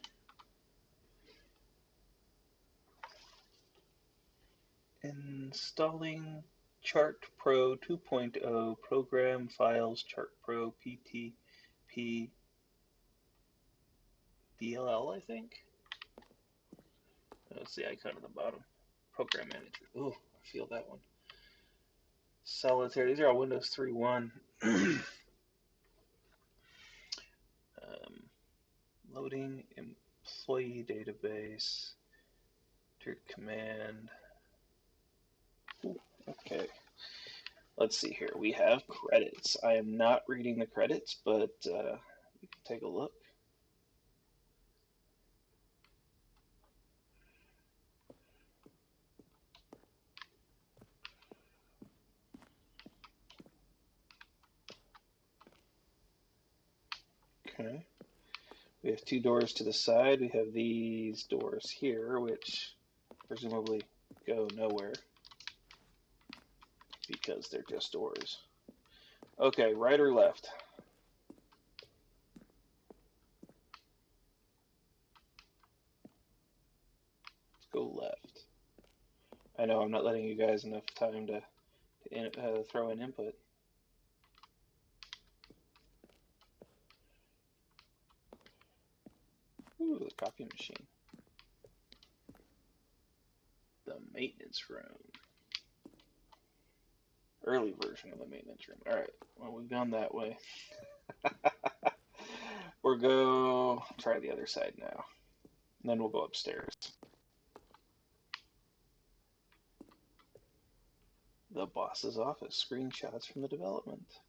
Installing Chart Pro 2.0 program files Chart Pro PTP DLL, I think. That's the icon at the bottom. Program Manager. Ooh, I feel that one. Solitaire. These are all Windows 3.1. Loading employee database. Enter command. Ooh, okay. Let's see here. We have credits. I am not reading the credits, but you can take a look. Okay. We have two doors to the side. We have these doors here, which presumably go nowhere because they're just doors. Okay, right or left? Let's go left. I know I'm not letting you guys enough time to throw in input. Ooh, the copy machine. The maintenance room. Early version of the maintenance room. Alright, well, we've gone that way. We'll go try the other side now. And then we'll go upstairs. The boss's office. Screenshots from the development.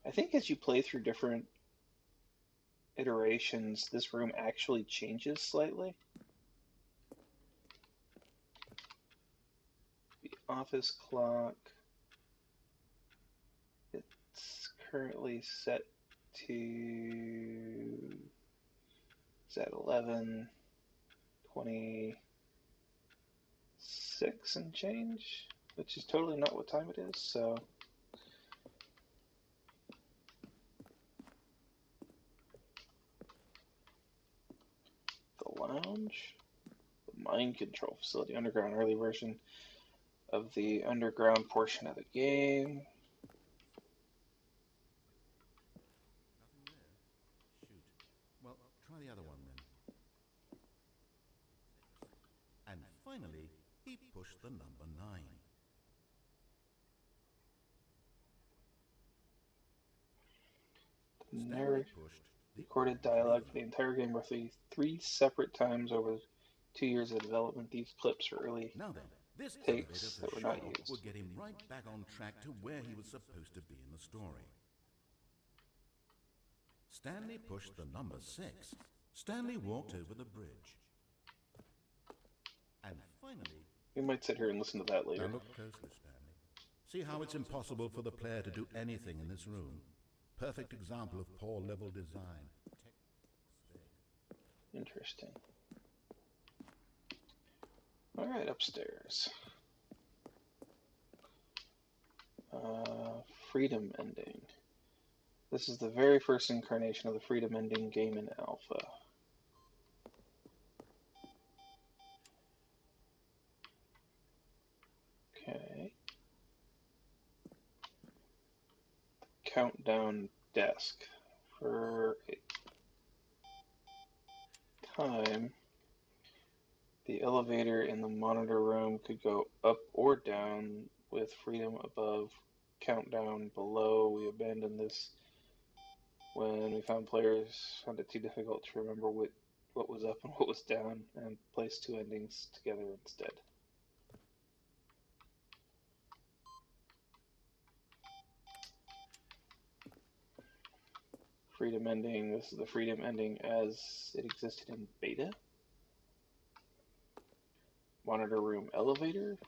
I think as you play through different iterations, this room actually changes slightly. The office clock. It's currently set to... It's at 11:26 and change, which is totally not what time it is, so... The lounge? The mind control facility, underground early version of the underground portion of the game. Nothing there. Shoot. Well, try the other one then. And finally, he pushed the number 9. Stanley pushed the Recorded dialogue for the entire game roughly 3 separate times over 2 years of development. These clips are early Now then, this takes elevator that for were sure not used. would get him right back on track to where he was supposed to be in the story. Stanley pushed the number 6. Stanley walked over the bridge. And finally... We might sit here and listen to that later. Now look closely, Stanley. See how it's impossible for the player to do anything in this room. Perfect example of poor level design. Interesting. Alright, upstairs. Freedom ending. This is the very first incarnation of the Freedom ending game in alpha. Okay. Countdown desk. For a time, the elevator in the monitor room could go up or down with freedom above, countdown below. We abandoned this when we found players found it too difficult to remember what was up and what was down, and placed 2 endings together instead. Freedom ending. This is the freedom ending as it existed in beta. Monitor room elevator.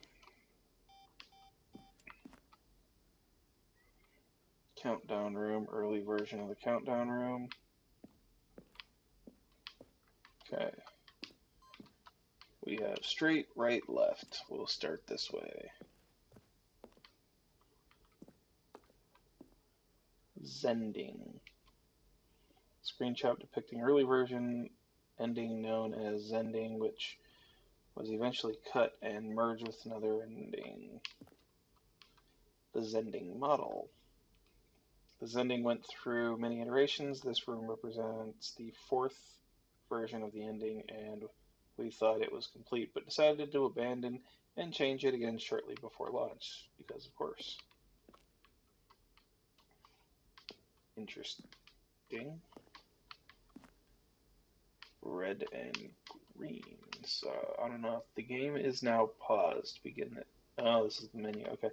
Countdown room, early version of the countdown room. Okay. We have straight, right, left. We'll start this way. Zending. Screenshot depicting early version ending known as Zending, which was eventually cut and merged with another ending. The Zending model. The Zending went through many iterations. This room represents the 4th version of the ending, and we thought it was complete, but decided to abandon and change it again shortly before launch, because of course. Interesting. Red and green. So I don't know if the game is now paused. Begin it. Oh, this is the menu. Okay.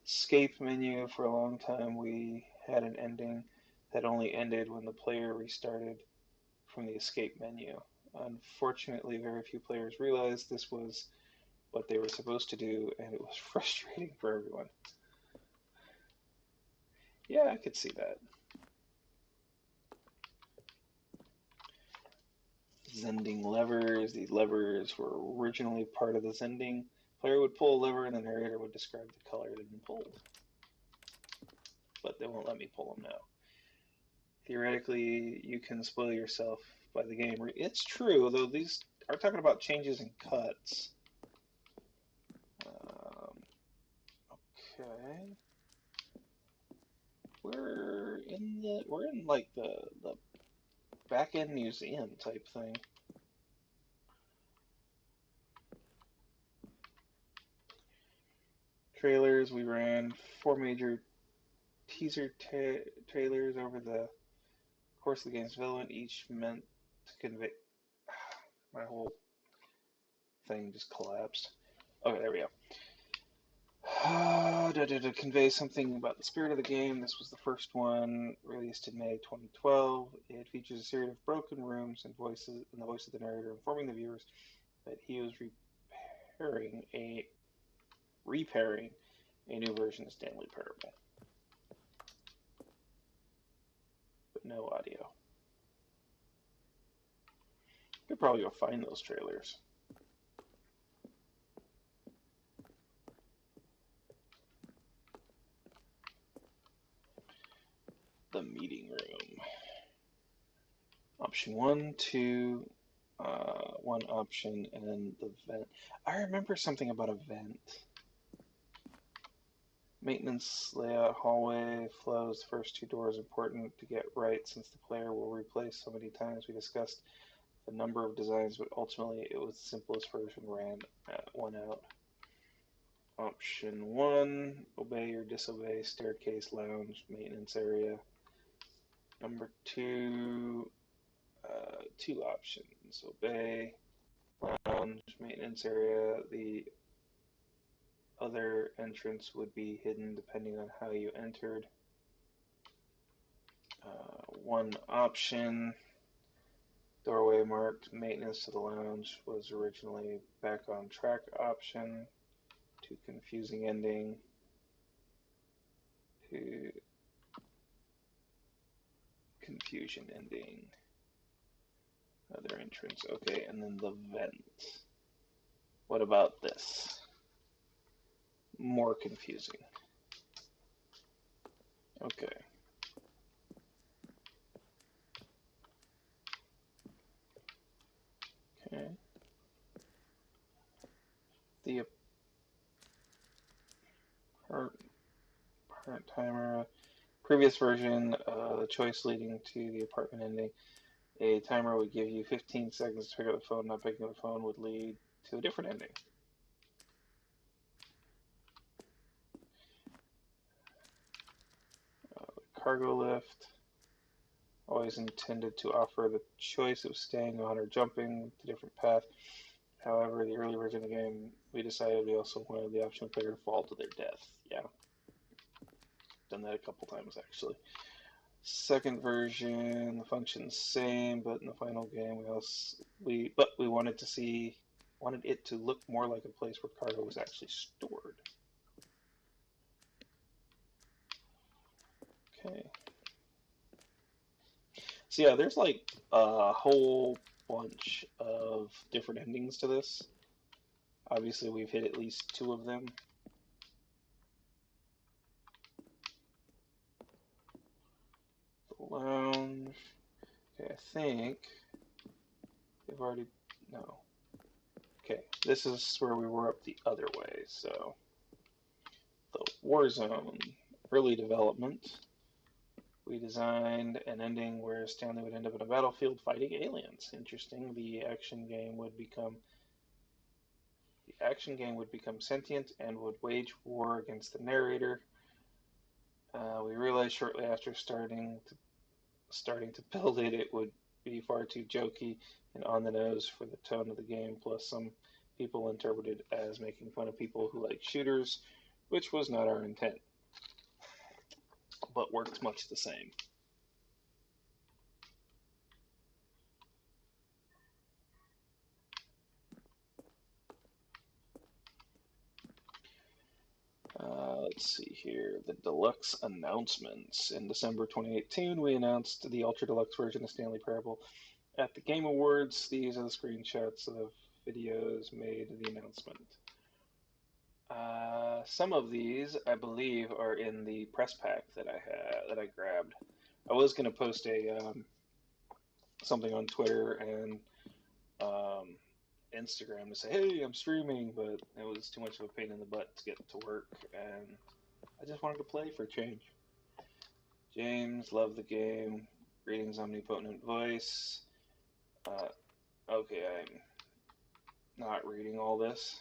Escape menu. For a long time we had an ending that only ended when the player restarted from the escape menu. Unfortunately, very few players realized this was what they were supposed to do, and it was frustrating for everyone. Yeah, I could see that. Zending levers. These levers were originally part of the Zending. Player would pull a lever and the narrator would describe the color that had been pulled. But they won't let me pull them now. Theoretically, you can spoil yourself by the game. It's true, though these are talking about changes and cuts. Okay. We're in like the back end museum type thing. trailers. We ran 4 major teaser trailers over the course of the game's development, each meant to convey. My whole thing just collapsed. Okay, there we go. To convey something about the spirit of the game. This was the first one, released in May 2012. It features a series of broken rooms and voices, and the voice of the narrator informing the viewers that he was repairing a new version of Stanley Parable, but no audio. Could probably go find those trailers. The meeting room. Option 1, 2, one option, and the vent. I remember something about a vent. Maintenance layout, hallway flows. First 2 doors important to get right since the player will replace so many times. We discussed the number of designs, but ultimately it was the simplest version. Ran one out. Option 1, obey or disobey. Staircase, lounge, maintenance area. Number 2, 2 options. Obey, lounge, maintenance area. The other entrance would be hidden depending on how you entered. 1 option, doorway marked maintenance to the lounge, was originally back on track option. 2 confusing ending. 2 confusion ending. Other entrance. Okay, and then the vent. What about this? More confusing. Okay. Okay. The apparent timer. Previous version, the choice leading to the apartment ending. A timer would give you 15 seconds to pick up the phone. Not picking up the phone would lead to a different ending. The cargo lift. Always intended to offer the choice of staying on or jumping to a different path. However, the early version of the game, we decided we also wanted the option of player to fall to their death. Yeah. Done that a couple times, actually. Second version, the function's same, but in the final game, we wanted it to look more like a place where cargo was actually stored. Okay. So yeah, there's like a whole bunch of different endings to this. Obviously, we've hit at least 2 of them. The lounge. Okay, I think they've already, no. Okay, this is where we were up the other way, so. The Warzone, early development. We designed an ending where Stanley would end up in a battlefield fighting aliens. Interesting. The action game would become sentient and would wage war against the narrator. We realized shortly after starting to build it, it would be far too jokey and on the nose for the tone of the game. Plus, some people interpreted it as making fun of people who like shooters, which was not our intent, but worked much the same. Let's see here, the Deluxe announcements. In December 2018, we announced the Ultra Deluxe version of Stanley Parable at the Game Awards. These are the screenshots of videos made of the announcement. Some of these, I believe, are in the press pack that I grabbed. I was going to post something on Twitter and Instagram to say, hey, I'm streaming, but it was too much of a pain in the butt to get to work, and I just wanted to play for a change. James, love the game. Greetings, omnipotent voice. Okay, I'm not reading all this.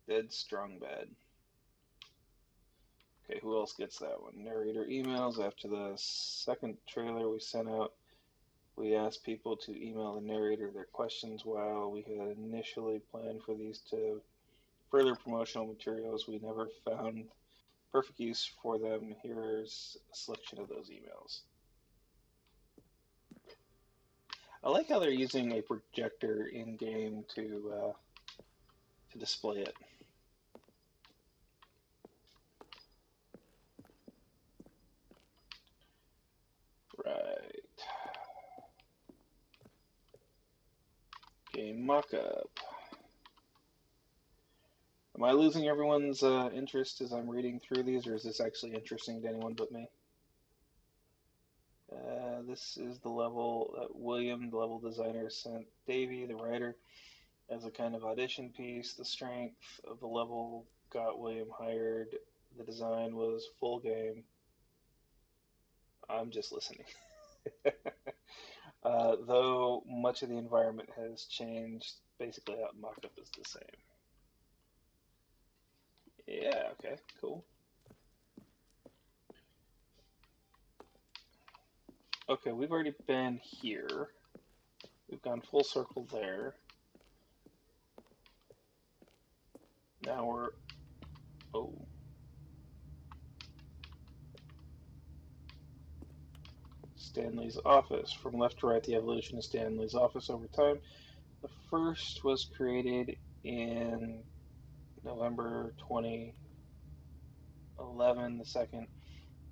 Dead Strong Bad. Okay, who else gets that one? Narrator emails. After the second trailer we sent out, we asked people to email the narrator their questions. While we had initially planned for these to further promotional materials, we never found perfect use for them. Here's a selection of those emails. I like how they're using a projector in game to display it. Right. Game mock-up. Am I losing everyone's interest as I'm reading through these, or is this actually interesting to anyone but me? This is the level that William, the level designer, sent Davey, the writer, as a kind of audition piece. The strength of the level got William hired. The design was full game. I'm just listening. Though much of the environment has changed, basically how mock-up is the same. Yeah, okay, cool. Okay, we've already been here. We've gone full circle there. Now we're... Oh. Stanley's office. From left to right, the evolution of Stanley's office over time. The first was created in November 2011, the second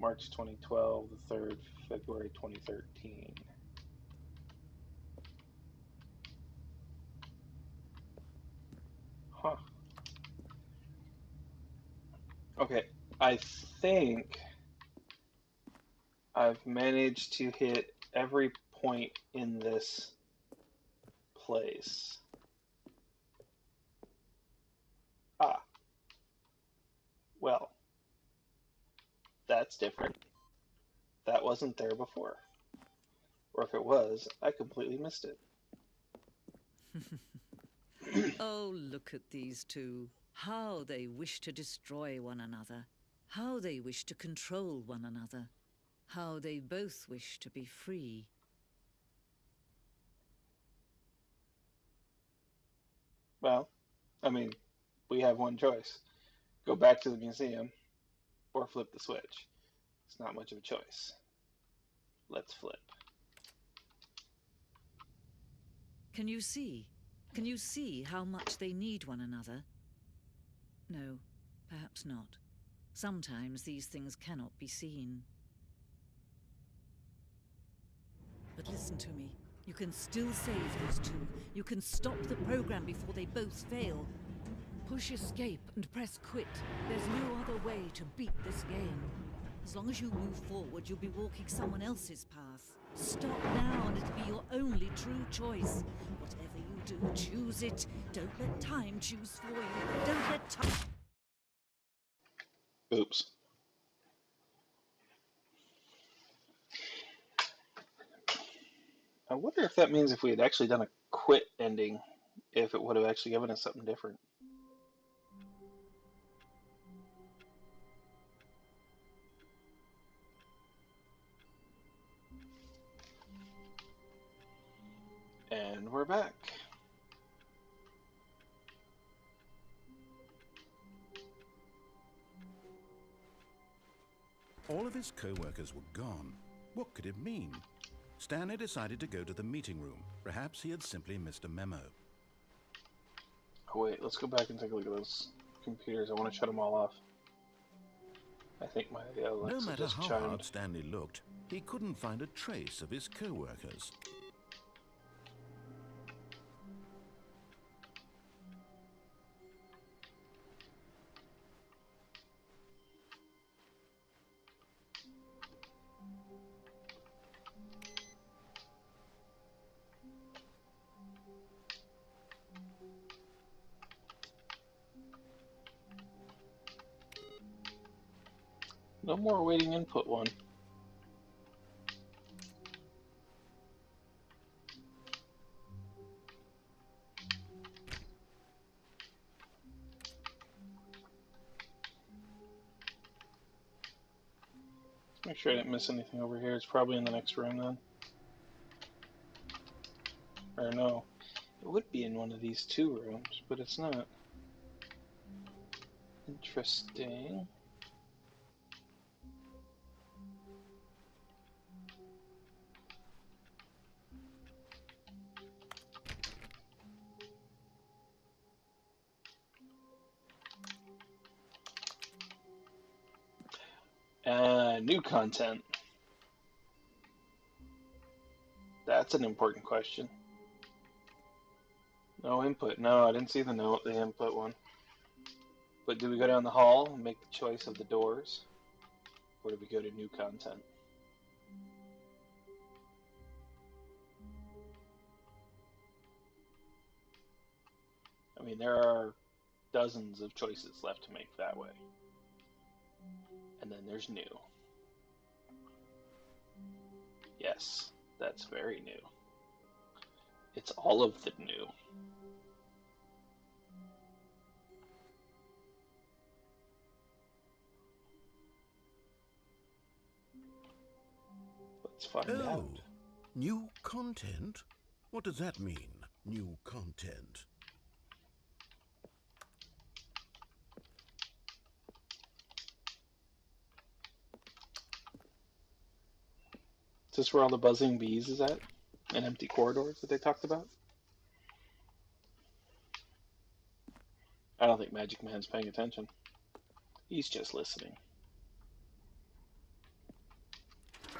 March 2012, the third February 2013. Huh. Okay, I think I've managed to hit every point in this place. Ah, well, that's different. That wasn't there before. Or if it was, I completely missed it. Oh, look at these two. How they wish to destroy one another. How they wish to control one another. How they both wish to be free. Well, I mean, we have one choice. Go back to the museum or flip the switch. It's not much of a choice. Let's flip. Can you see? Can you see how much they need one another? No, perhaps not. Sometimes these things cannot be seen. But listen to me. You can still save those two. You can stop the program before they both fail. Push escape and press quit. There's no other way to beat this game. As long as you move forward, you'll be walking someone else's path. Stop now and it'll be your only true choice. Whatever you do, choose it. Don't let time choose for you. Don't let time... Oops. I wonder if that means if we had actually done a quit ending, if it would have actually given us something different. And we're back. All of his co-workers were gone. What could it mean? Stanley decided to go to the meeting room. Perhaps he had simply missed a memo. Oh wait, let's go back and take a look at those computers. I want to shut them all off. I think my Alexa No matter just how chimed. hard Stanley looked, he couldn't find a trace of his co-workers. No more waiting input one. Make sure I didn't miss anything over here. It's probably in the next room then. Or no, it would be in one of these two rooms, but it's not. Interesting. New content. That's an important question. No input. No, I didn't see the note, the input one. But do we go down the hall and make the choice of the doors? Or do we go to new content? I mean, there are dozens of choices left to make that way. And then there's new. Yes, that's very new. It's all of the new. Let's find out. New content? What does that mean, new content? Is this where all the buzzing bees is at? And empty corridors that they talked about? I don't think Magic Man's paying attention. He's just listening.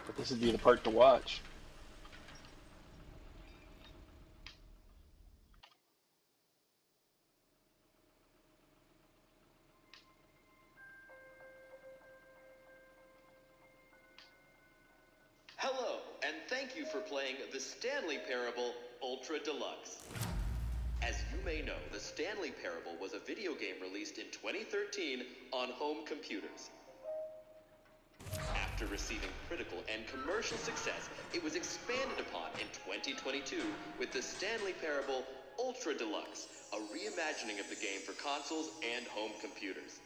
But this would be the part to watch. Hello, and thank you for playing the Stanley Parable Ultra Deluxe. As you may know, the Stanley Parable was a video game released in 2013 on home computers. After receiving critical and commercial success, it was expanded upon in 2022 with the Stanley Parable Ultra Deluxe, a reimagining of the game for consoles and home computers.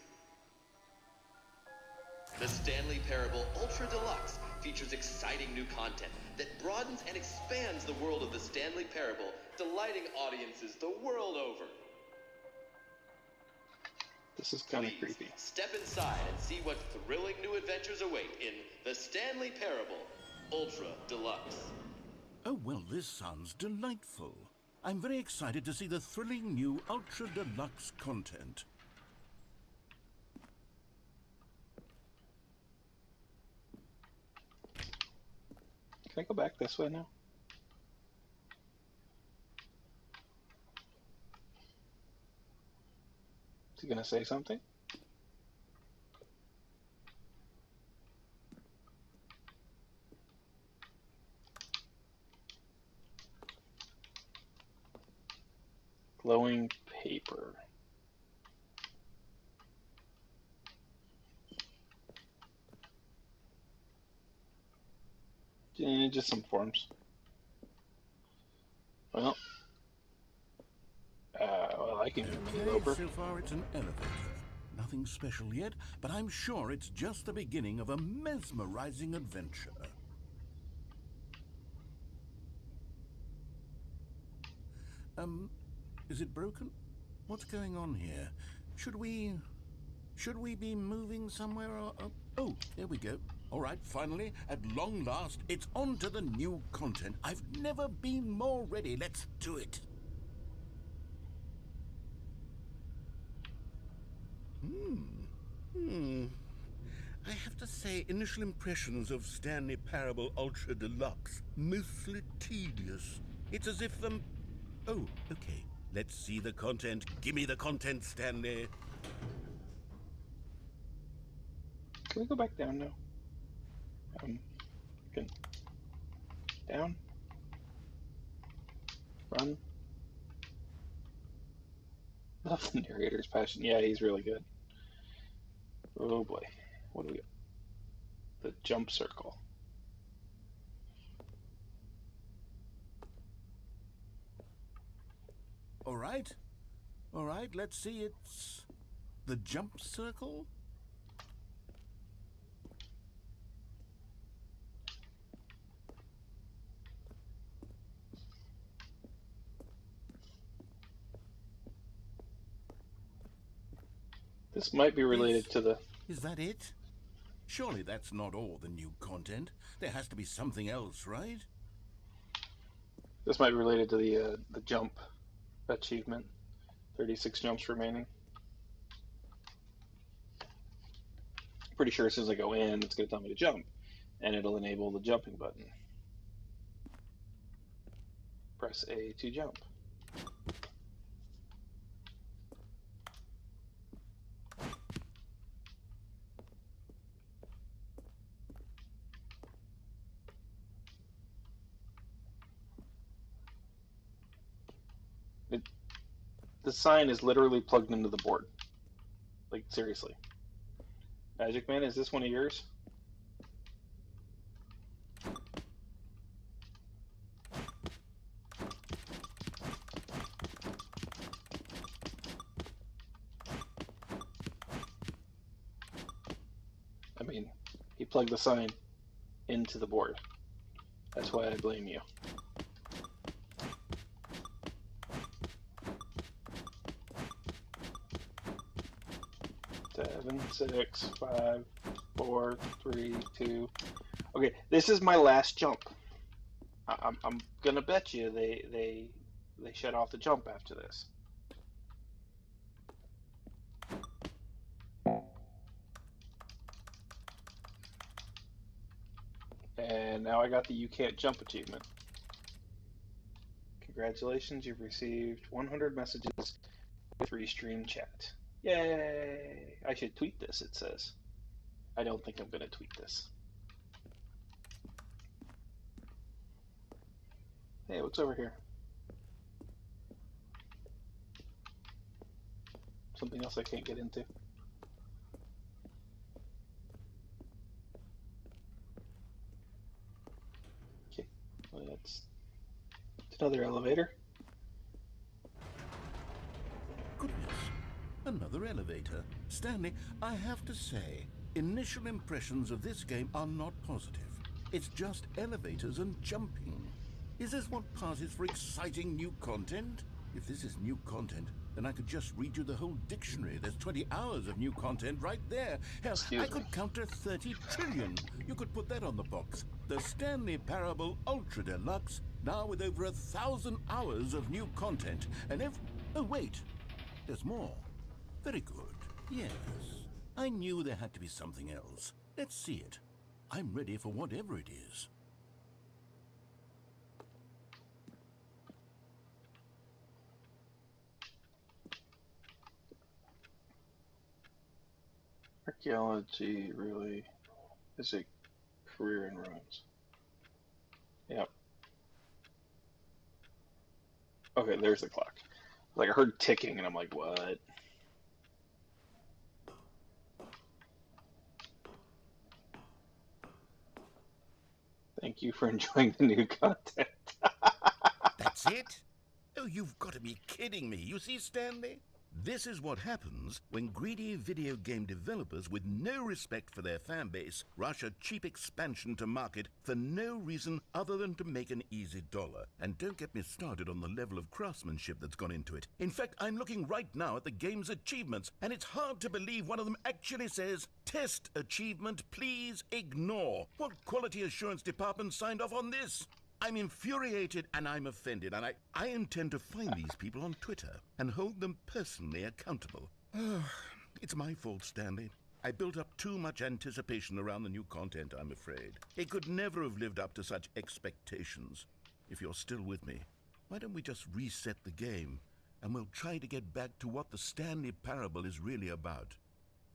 The Stanley Parable Ultra Deluxe features exciting new content that broadens and expands the world of the Stanley Parable, delighting audiences the world over. This is kind of Please creepy. step inside and see what thrilling new adventures await in the Stanley Parable Ultra Deluxe. Oh, well, this sounds delightful. I'm very excited to see the thrilling new Ultra Deluxe content. Can I go back this way now? Is he gonna say something? Glowing paper. Just some forms. Well, I can go mini loper. So far it's an elevator. Nothing special yet, but I'm sure it's just the beginning of a mesmerizing adventure. Is it broken? What's going on here? Should we be moving somewhere or... Oh, there we go. All right, finally, at long last, it's on to the new content. I've never been more ready. Let's do it. I have to say, initial impressions of Stanley Parable Ultra Deluxe, mostly tedious. It's as if Oh, okay. Let's see the content. Give me the content, Stanley. Can we go back down now? Down. Run. Love the narrator's passion. Yeah, he's really good. Oh boy. What do we got? The jump circle. All right. All right, let's see. It's the jump circle. This might be related to the... Is that it? Surely that's not all the new content. There has to be something else, right? This might be related to the jump achievement. 36 jumps remaining. Pretty sure as soon as I go in, it's going to tell me to jump, and it'll enable the jumping button. Press A to jump. The sign is literally plugged into the board. Like, seriously. Magic Man, is this one of yours? I mean, he plugged the sign into the board. That's why I blame you. Seven, 6, 5, 4, 3, 2. Okay, this is my last jump. I'm gonna bet you they shut off the jump after this. And now I got the You Can't Jump achievement. Congratulations, you've received 100 messages with Restream chat. Yay! I should tweet this, it says. I don't think I'm going to tweet this. Hey, what's over here? Something else I can't get into. Okay, well, it's another elevator. Goodness, another elevator. Stanley, I have to say, initial impressions of this game are not positive. It's just elevators and jumping. Is this what passes for exciting new content? If this is new content, then I could just read you the whole dictionary. There's 20 hours of new content right there. Hell, I could count to 30 trillion. You could put that on the box. The Stanley Parable Ultra Deluxe, now with over 1,000 hours of new content. And oh, wait. There's more. Very good. Yes. I knew there had to be something else. Let's see it. I'm ready for whatever it is. Archaeology really is a career in ruins. Yep. Okay, there's the clock. Like, I heard ticking and I'm like, what? Thank you for enjoying the new content. That's it? Oh, you've got to be kidding me. You see, Stanley? This is what happens when greedy video game developers with no respect for their fan base rush a cheap expansion to market for no reason other than to make an easy dollar. And don't get me started on the level of craftsmanship that's gone into it. In fact, I'm looking right now at the game's achievements, and it's hard to believe one of them actually says, "Test achievement, please ignore." What quality assurance department signed off on this? I'm infuriated and I'm offended, and I intend to find these people on Twitter and hold them personally accountable. It's my fault, Stanley. I built up too much anticipation around the new content, I'm afraid. It could never have lived up to such expectations. If you're still with me, why don't we just reset the game and we'll try to get back to what the Stanley Parable is really about.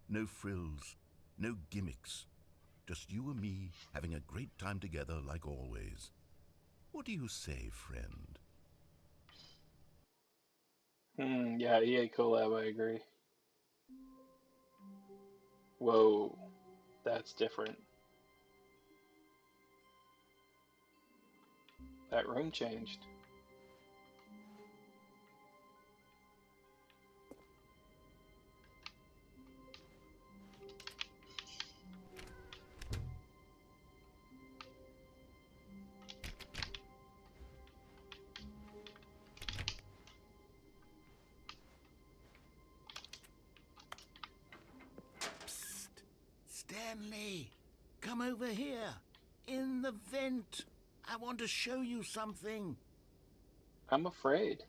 No frills, no gimmicks. Just you and me having a great time together like always. What do you say, friend? Yeah, EA collab, I agree. Whoa, that's different. That room changed. Stanley, come over here. In the vent. I want to show you something. I'm afraid.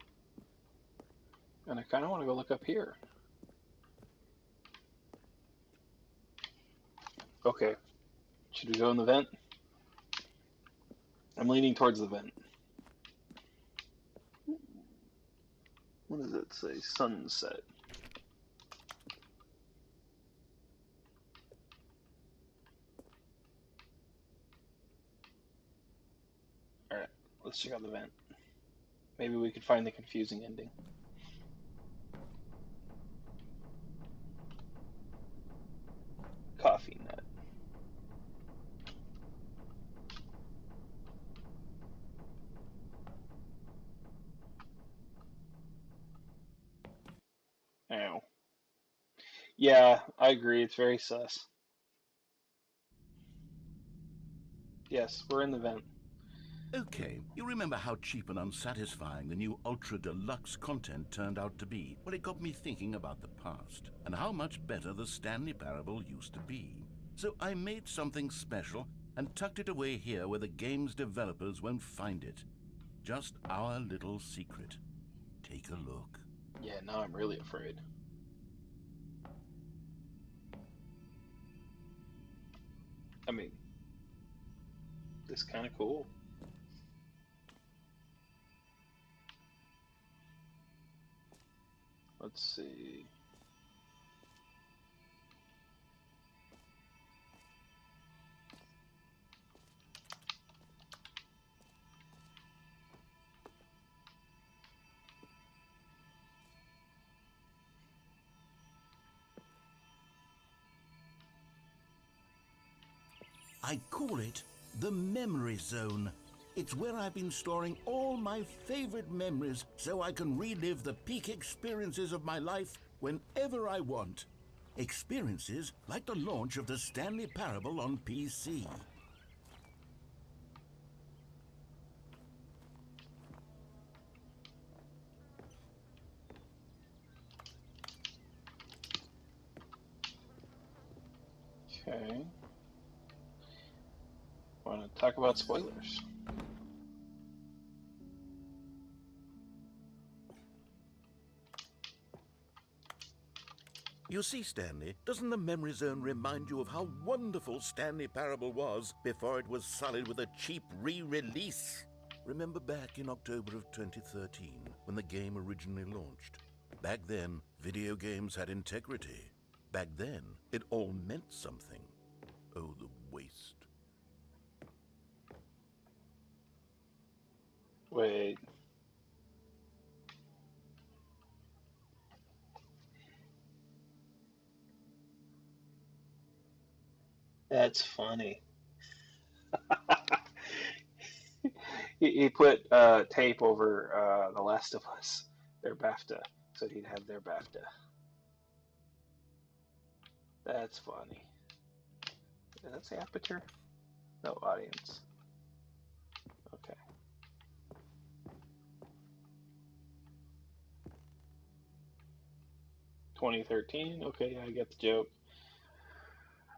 And I kind of want to go look up here. Okay. Should we go in the vent? I'm leaning towards the vent. What does it say? Sunset. Alright, let's check out the vent. Maybe we could find the confusing ending. Coffee nut. Ow. Yeah, I agree. It's very sus. Yes, we're in the vent. Okay, you remember how cheap and unsatisfying the new Ultra Deluxe content turned out to be? Well, it got me thinking about the past and how much better the Stanley Parable used to be. So I made something special and tucked it away here where the game's developers won't find it. Just our little secret. Take a look. Yeah, now I'm really afraid. I mean, this is kind of cool. Let's see. I call it the Memory Zone. It's where I've been storing all my favorite memories so I can relive the peak experiences of my life whenever I want. Experiences like the launch of the Stanley Parable on PC. Okay. Want to talk about spoilers? You see, Stanley, doesn't the Memory Zone remind you of how wonderful Stanley Parable was before it was sullied with a cheap re-release? Remember back in October of 2013, when the game originally launched? Back then, video games had integrity. Back then, it all meant something. Oh, the waste. Wait. That's funny. He put tape over The Last of Us, their BAFTA, so he'd have their BAFTA. That's funny. That's the aperture? No, audience. Okay. "2013? Okay, yeah, I get the joke.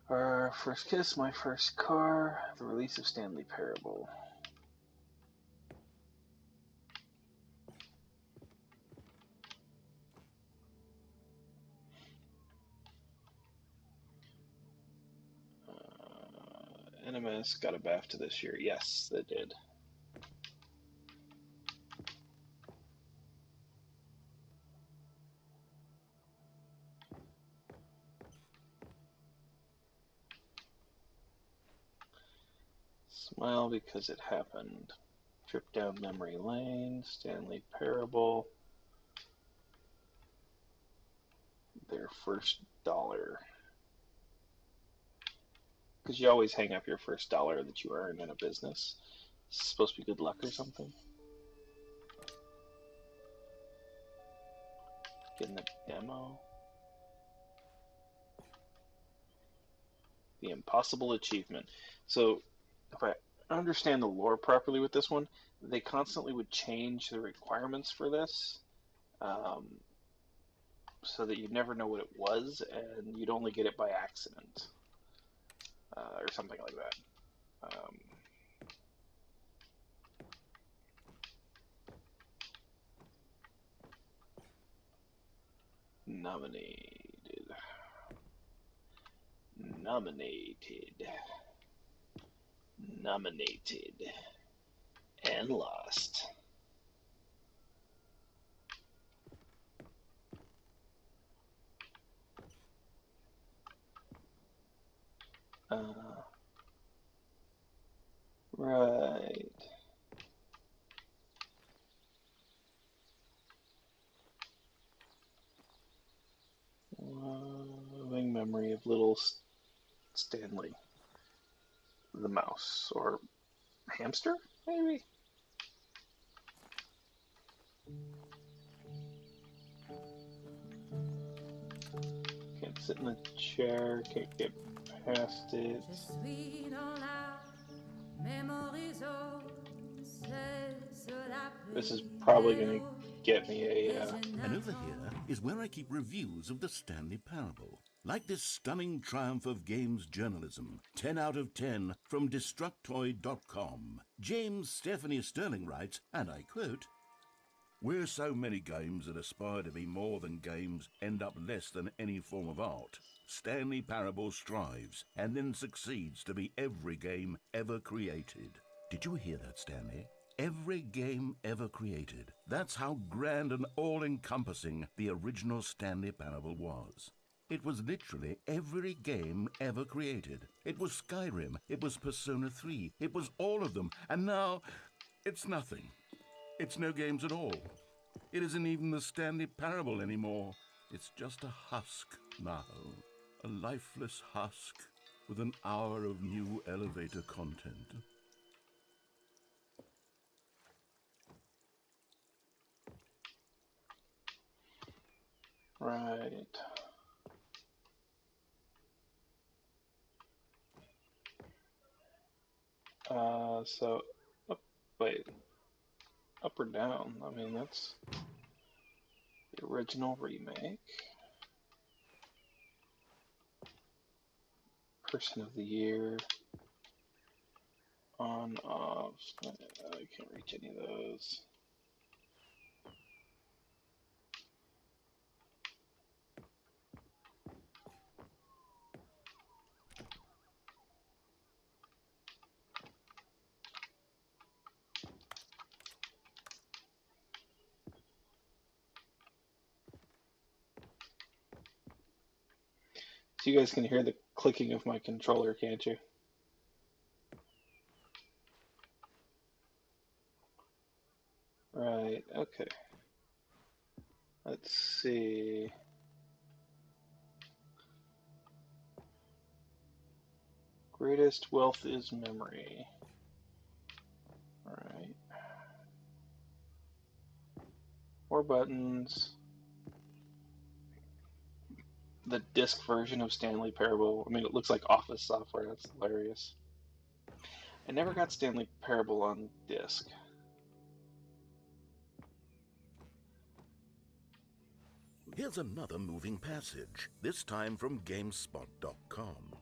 Our first kiss, my first car, the release of Stanley Parable. NMS got a BAFTA this year. Yes, they did. Smile because it happened. Trip down memory lane, Stanley Parable. Their first dollar. Because you always hang up your first dollar that you earn in a business. It's supposed to be good luck or something. Getting the demo. The impossible achievement. So, if I understand the lore properly with this one, they constantly would change the requirements for this, so that you'd never know what it was, and you'd only get it by accident. or something like that. Nominated, and lost. Right. Loving memory of little Stanley, the mouse, or hamster, maybe? Can't sit in the chair, can't get past it. This is probably going to get me a... And over here is where I keep reviews of the Stanley Parable. Like this stunning triumph of games journalism, 10 out of 10 from Destructoid.com. James Stephanie Sterling writes, and I quote, "Where so many games that aspire to be more than games end up less than any form of art, Stanley Parable strives and then succeeds to be every game ever created." Did you hear that, Stanley? Every game ever created. That's how grand and all-encompassing the original Stanley Parable was. It was literally every game ever created. It was Skyrim, it was Persona 3, it was all of them, and now it's nothing. It's no games at all. It isn't even the Stanley Parable anymore. It's just a husk now. A lifeless husk with an hour of new elevator content. Right. So, wait, up or down? I mean, that's the original remake. Person of the Year. On, off. I can't reach any of those. So you guys can hear the clicking of my controller, can't you? Right, okay. Let's see. Greatest wealth is memory. Alright. More buttons. The disc version of Stanley Parable. I mean, it looks like Office software. That's hilarious. I never got Stanley Parable on disc. Here's another moving passage, this time from GameSpot.com.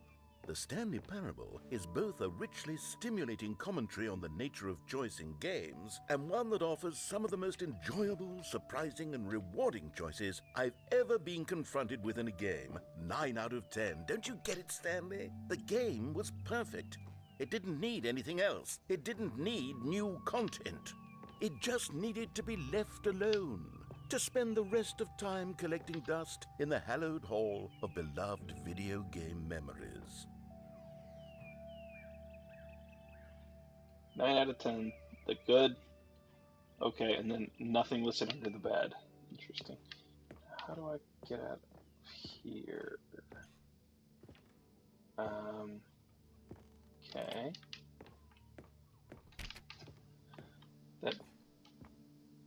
The Stanley Parable is both a richly stimulating commentary on the nature of choice in games and one that offers some of the most enjoyable, surprising, and rewarding choices I've ever been confronted with in a game. 9 out of 10. Don't you get it, Stanley? The game was perfect. It didn't need anything else. It didn't need new content. It just needed to be left alone, to spend the rest of time collecting dust in the hallowed hall of beloved video game memories. 9 out of 10. The good. Okay, and then nothing listed under the bad. Interesting. How do I get out of here? Okay. That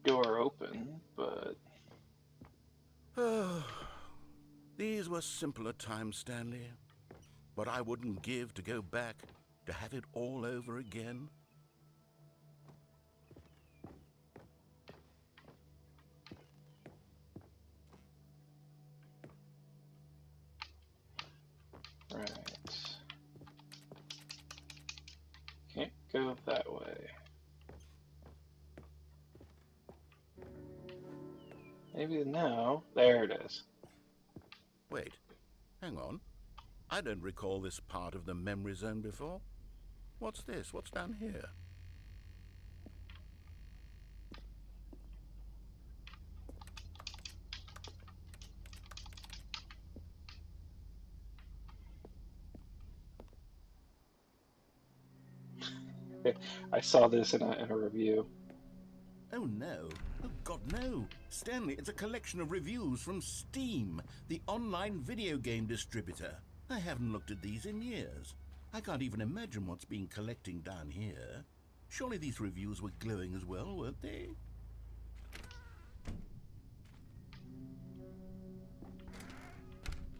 door open, but... These were simpler times, Stanley. But I wouldn't give to go back to have it all over again. Right. Maybe now. There it is. Wait, hang on. I don't recall this part of the memory zone before. What's this? What's down here? I saw this in a review. Oh no. Oh God, no. Stanley, it's a collection of reviews from Steam, the online video game distributor. I haven't looked at these in years. I can't even imagine what's been collecting down here. Surely these reviews were glowing as well, weren't they?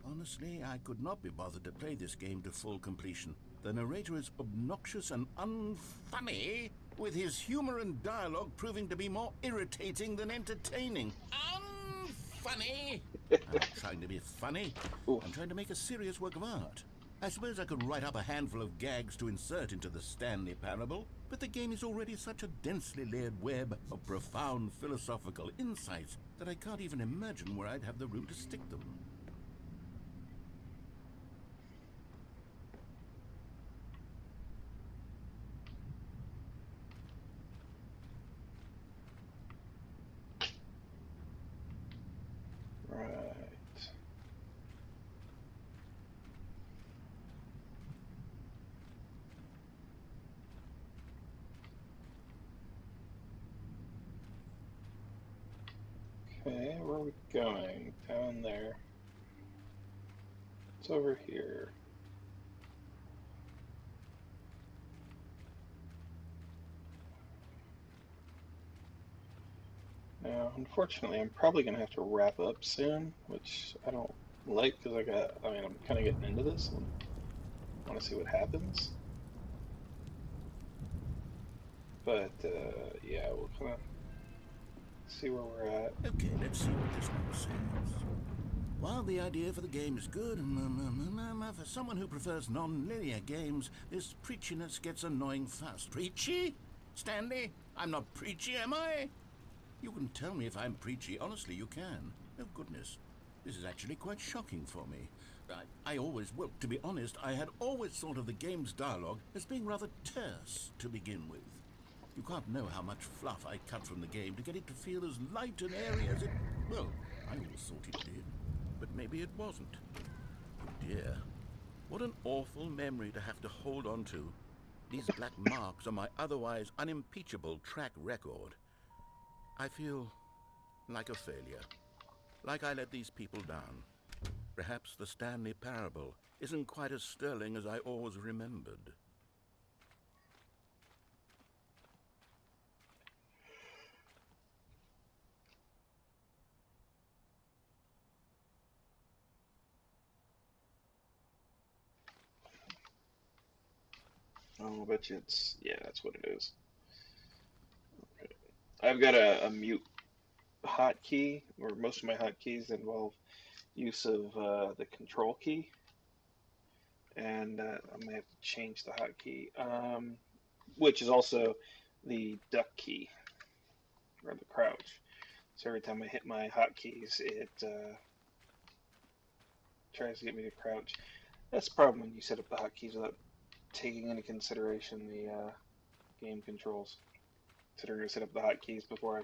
Honestly, I could not be bothered to play this game to full completion. The narrator is obnoxious and unfunny, with his humor and dialogue proving to be more irritating than entertaining. Unfunny! I'm not trying to be funny. Oof. I'm trying to make a serious work of art. I suppose I could write up a handful of gags to insert into the Stanley Parable, but the game is already such a densely layered web of profound philosophical insights that I can't even imagine where I'd have the room to stick them. Right. Okay, where are we going? Down there. It's over here. Now, unfortunately, I'm probably going to have to wrap up soon, which I don't like because I mean, I'm kind of getting into this and want to see what happens. But, yeah, we'll kind of see where we're at. Okay, let's see what this one says. While the idea for the game is good, for someone who prefers non-linear games, this preachiness gets annoying fast. Preachy? Stanley? I'm not preachy, am I? You can tell me if I'm preachy. Honestly, you can. Oh, goodness. This is actually quite shocking for me. Well, to be honest, I had always thought of the game's dialogue as being rather terse to begin with. You can't know how much fluff I cut from the game to get it to feel as light and airy as it... Well, I always thought it did. But maybe it wasn't. Oh dear. What an awful memory to have to hold on to. These black marks are my otherwise unimpeachable track record. I feel like a failure. Like I let these people down. Perhaps the Stanley Parable isn't quite as sterling as I always remembered. Oh, I bet you it's, yeah, that's what it is. Okay. I've got a mute hotkey, or most of my hotkeys involve use of the control key, and I may have to change the hotkey, which is also the duck key, or the crouch. So every time I hit my hotkeys, it tries to get me to crouch. That's the problem when you set up the hotkeys without taking into consideration the game controls. Considering I set up the hotkeys before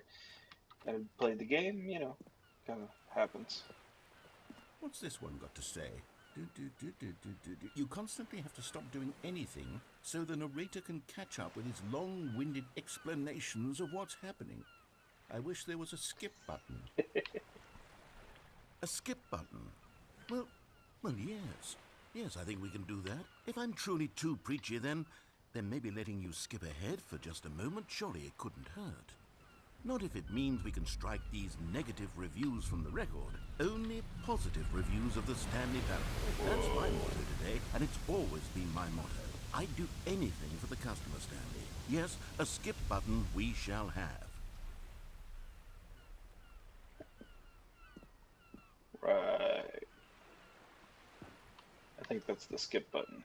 I played the game, you know, kind of happens. What's this one got to say? You constantly have to stop doing anything so the narrator can catch up with his long-winded explanations of what's happening. I wish there was a skip button. A skip button? Well, yes. Yes, I think we can do that. If I'm truly too preachy, then maybe letting you skip ahead for just a moment, surely it couldn't hurt. Not if it means we can strike these negative reviews from the record. Only positive reviews of the Stanley Parable. That's my motto today, and it's always been my motto. I'd do anything for the customer, Stanley. Yes, a skip button we shall have. Right. I think that's the skip button.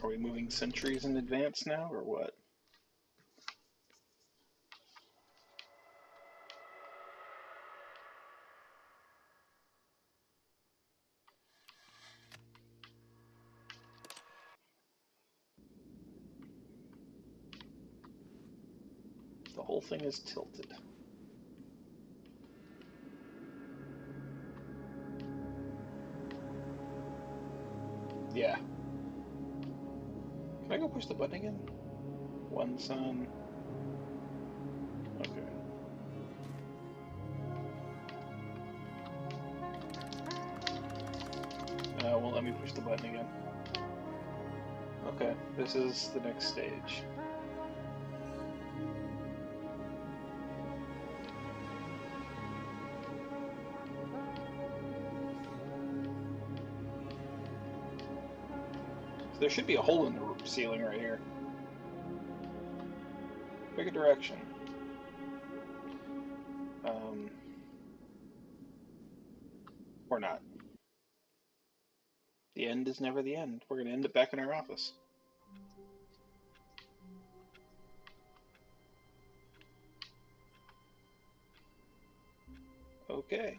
Are we moving centuries in advance now, or what? The whole thing is tilted. Yeah. Can I go push the button again? One sun. Okay. Won't let me push the button again. Okay, this is the next stage. There should be a hole in the ceiling right here. Pick a direction. Or not. The end is never the end. We're going to end up back in our office. Okay.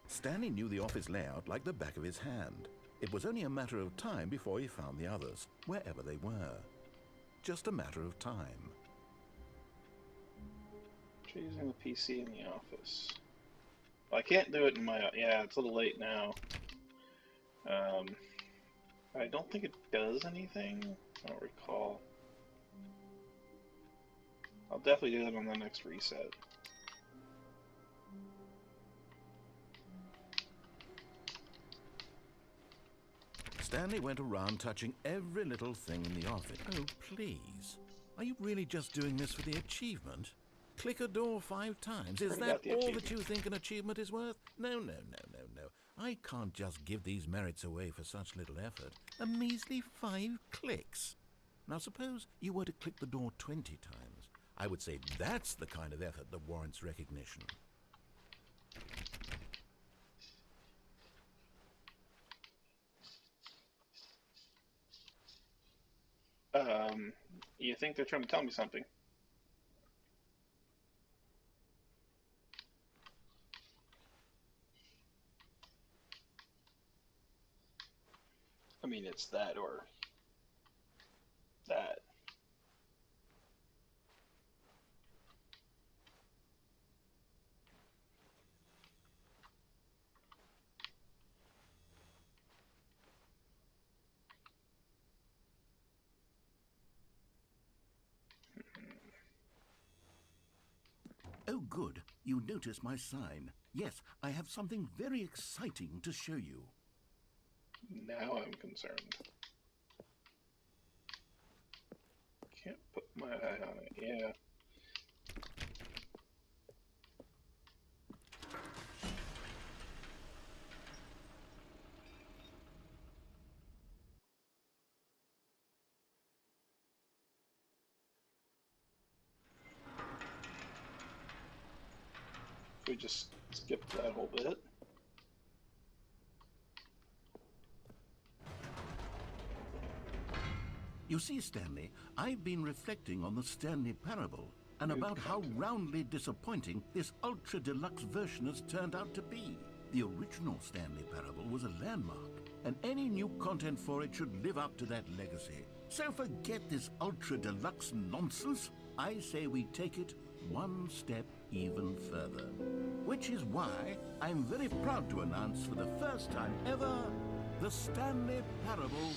Stanley knew the office layout like the back of his hand. It was only a matter of time before he found the others, wherever they were. Just a matter of time. Using the PC in the office. Well, I can't do it in my... Yeah, it's a little late now. I don't think it does anything. I don't recall. I'll definitely do that on the next reset. Stanley went around touching every little thing in the office. Oh, please. Are you really just doing this for the achievement? Click a door 5 times. Is that all that you think an achievement is worth? No, no, no, no, no. I can't just give these merits away for such little effort. A measly 5 clicks. Now suppose you were to click the door 20 times. I would say that's the kind of effort that warrants recognition. You think they're trying to tell me something? I mean, it's that or that. Oh, good. You notice my sign. Yes, I have something very exciting to show you. Now I'm concerned. Can't put my eye on it. Yeah. We just skipped that whole bit. You see, Stanley, I've been reflecting on the Stanley Parable and about how roundly disappointing this ultra deluxe version has turned out to be. The original Stanley Parable was a landmark, and any new content for it should live up to that legacy. So forget this ultra deluxe nonsense. I say we take it one step even further. Which is why I'm very proud to announce for the first time ever, the Stanley Parable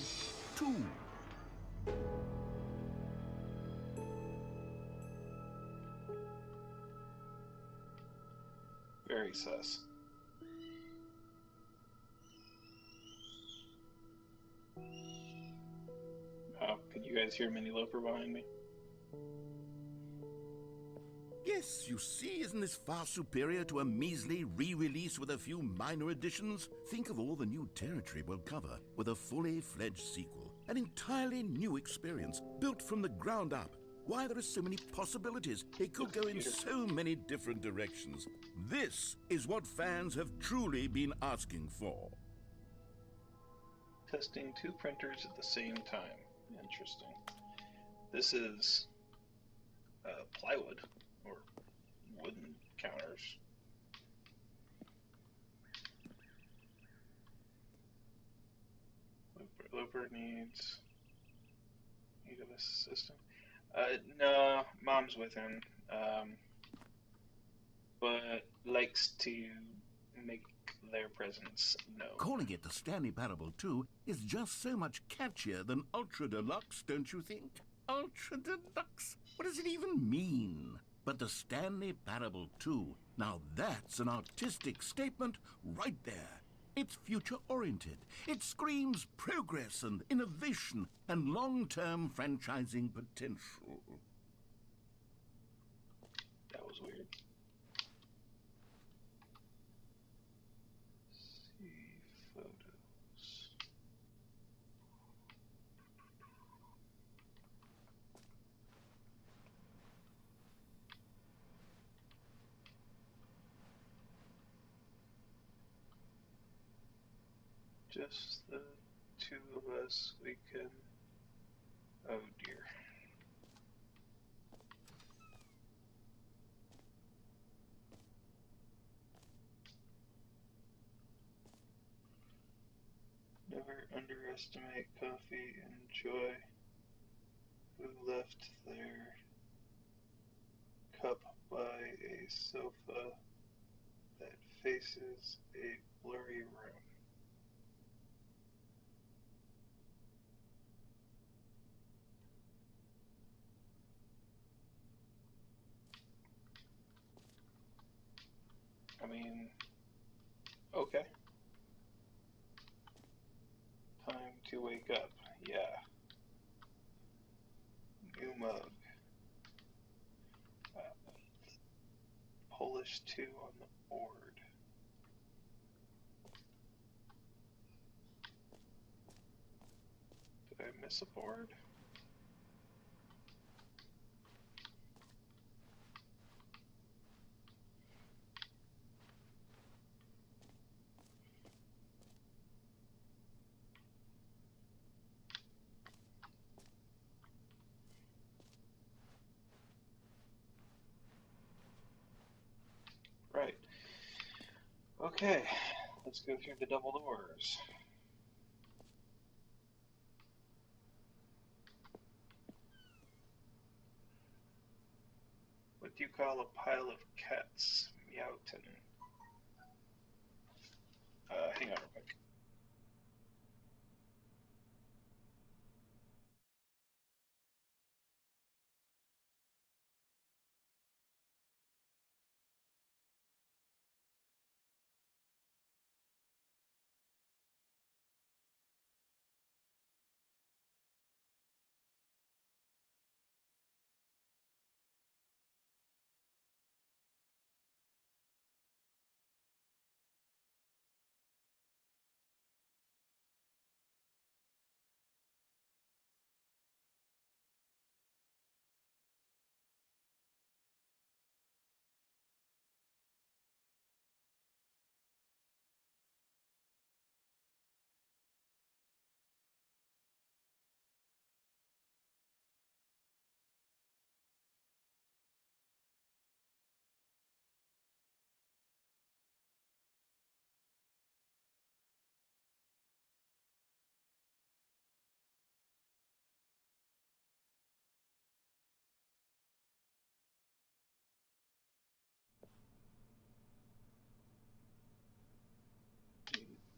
2. Very sus. Oh, can you guys hear Minnie Loper behind me? Yes, you see, isn't this far superior to a measly re-release with a few minor additions? Think of all the new territory we'll cover with a fully fledged sequel. An entirely new experience, built from the ground up. Why, there are so many possibilities. It could go in so many different directions. This is what fans have truly been asking for. Testing 2 printers at the same time. Interesting. This is plywood or wooden counters. Looper needs need of assistant. No, mom's with him, but likes to make their presence known. Calling it the Stanley Parable 2 is just so much catchier than Ultra Deluxe, don't you think? Ultra Deluxe? What does it even mean? But the Stanley Parable 2, now that's an artistic statement right there. It's future-oriented. It screams progress and innovation and long-term franchising potential. That was weird. See photos. Just the 2 of us, we can... Oh dear. Never underestimate coffee and joy. Who left their cup by a sofa that faces a blurry room? I mean, okay. Time to wake up. Yeah. New mug. Polish 2 on the board. Did I miss a board? Right. Okay, let's go through the double doors. What do you call a pile of cats? Meowton. Hang on real quick.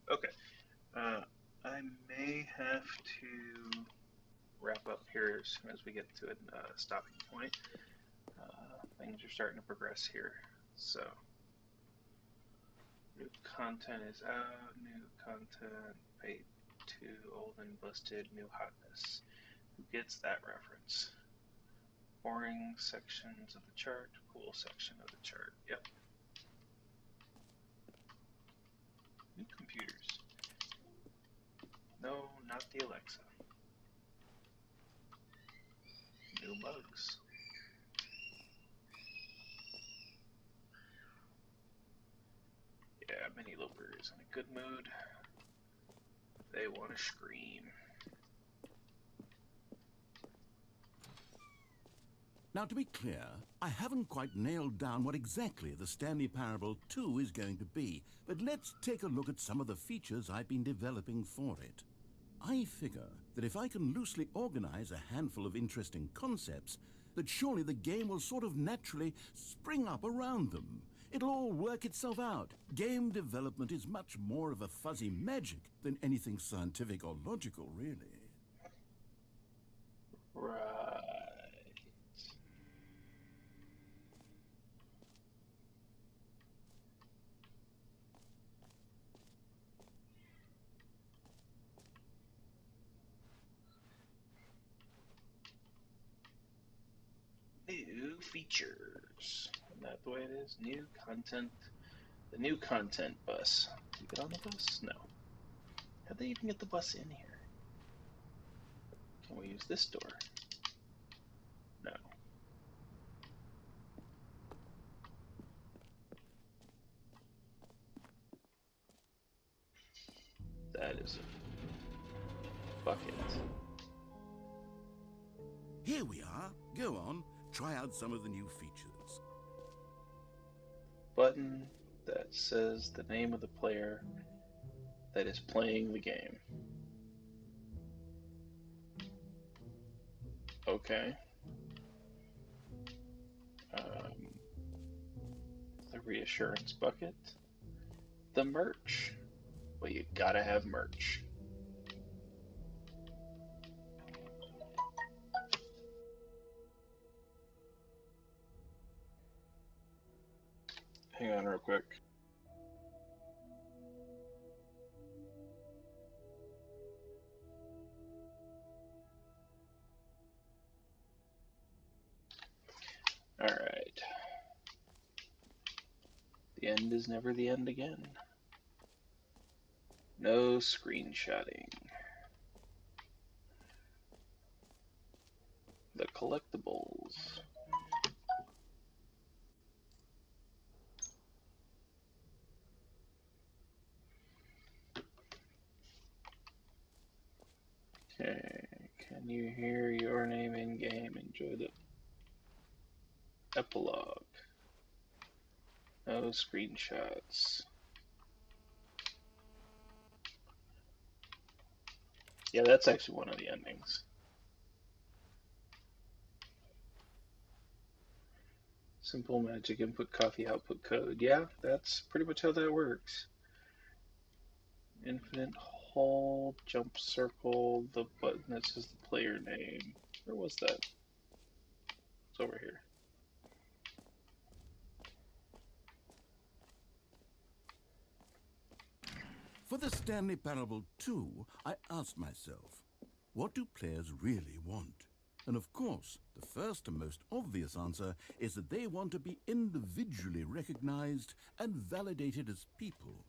Okay. I may have to wrap up here as soon as we get to a stopping point. Things are starting to progress here. So, new content is out, new content, page 2, old and busted, new hotness. Who gets that reference? Boring sections of the chart, cool section of the chart. Yep. New computers. No, not the Alexa. Deluxe. Yeah, mini loper is in a good mood. They want to scream. Now, to be clear, I haven't quite nailed down what exactly the Stanley Parable 2 is going to be, but let's take a look at some of the features I've been developing for it. I figure that if I can loosely organize a handful of interesting concepts, that surely the game will sort of naturally spring up around them. It'll all work itself out. Game development is much more of a fuzzy magic than anything scientific or logical, really. Right. New features. Isn't that the way it is? New content. The new content bus. Did you get on the bus? No. How'd they even get the bus in here? Can we use this door? No. That is a bucket. Here we are. Go on, try out some of the new features. Button that says the name of the player that is playing the game. Okay. The reassurance bucket. The merch. Well, you gotta have merch. Hang on real quick. Alright. The end is never the end again. No screenshotting. The collectibles. Okay, can you hear your name in game? Enjoy the epilogue. No screenshots. Yeah, that's actually one of the endings. Simple magic input, coffee output code. Yeah, that's pretty much how that works. Infinite hold, jump circle, the button that says the player name. Where was that? It's over here. For the Stanley Parable 2, I asked myself, what do players really want? And of course, the first and most obvious answer is that they want to be individually recognized and validated as people.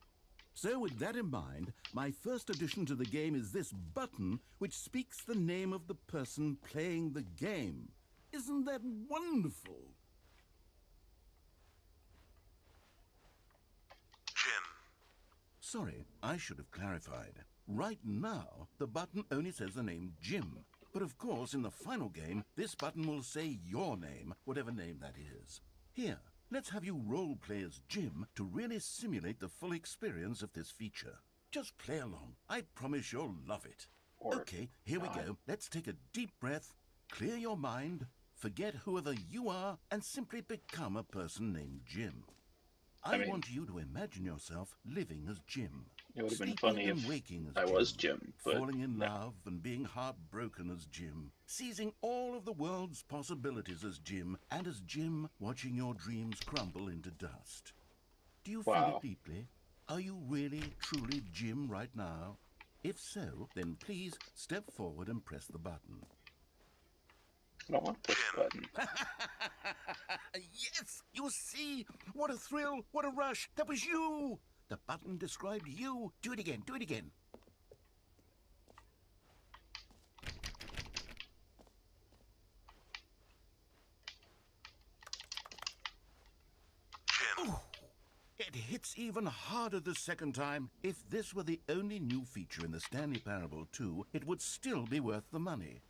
So with that in mind, my first addition to the game is this button which speaks the name of the person playing the game. Isn't that wonderful? Jim. Sorry, I should have clarified. Right now, the button only says the name Jim. But of course, in the final game, this button will say your name, whatever name that is. Here, let's have you role-play as Jim to really simulate the full experience of this feature. Just play along. I promise you'll love it. Okay, here we go. Let's take a deep breath, clear your mind, forget whoever you are, and simply become a person named Jim. I want you to imagine yourself living as Jim. It would have been Sleeping funny and if waking as I was Jim, but falling in no. love and being heartbroken as Jim, seizing all of the world's possibilities as Jim, and as Jim watching your dreams crumble into dust. Do you feel it deeply? Are you really, truly Jim right now? If so, then please step forward and press the button. I don't want to push the button. Yes! You see? What a thrill! What a rush! That was you! The button described you. Do it again. Do it again. It hits even harder the second time. If this were the only new feature in the Stanley Parable 2, it would still be worth the money.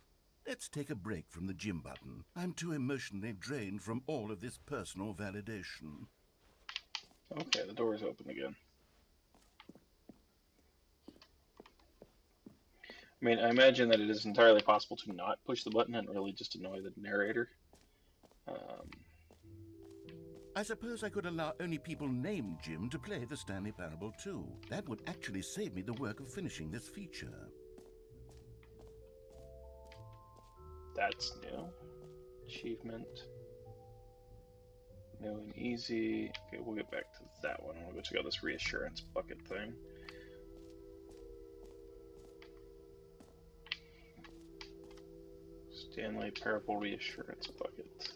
Let's take a break from the gym button. I'm too emotionally drained from all of this personal validation. Okay, the door is open again. I mean, I imagine that it is entirely possible to not push the button and really just annoy the narrator. I suppose I could allow only people named Jim to play the Stanley Parable 2. That would actually save me the work of finishing this feature. That's new. Achievement. New and easy. Okay, we'll get back to that one. We'll go check out this reassurance bucket thing. Stanley Parable reassurance bucket.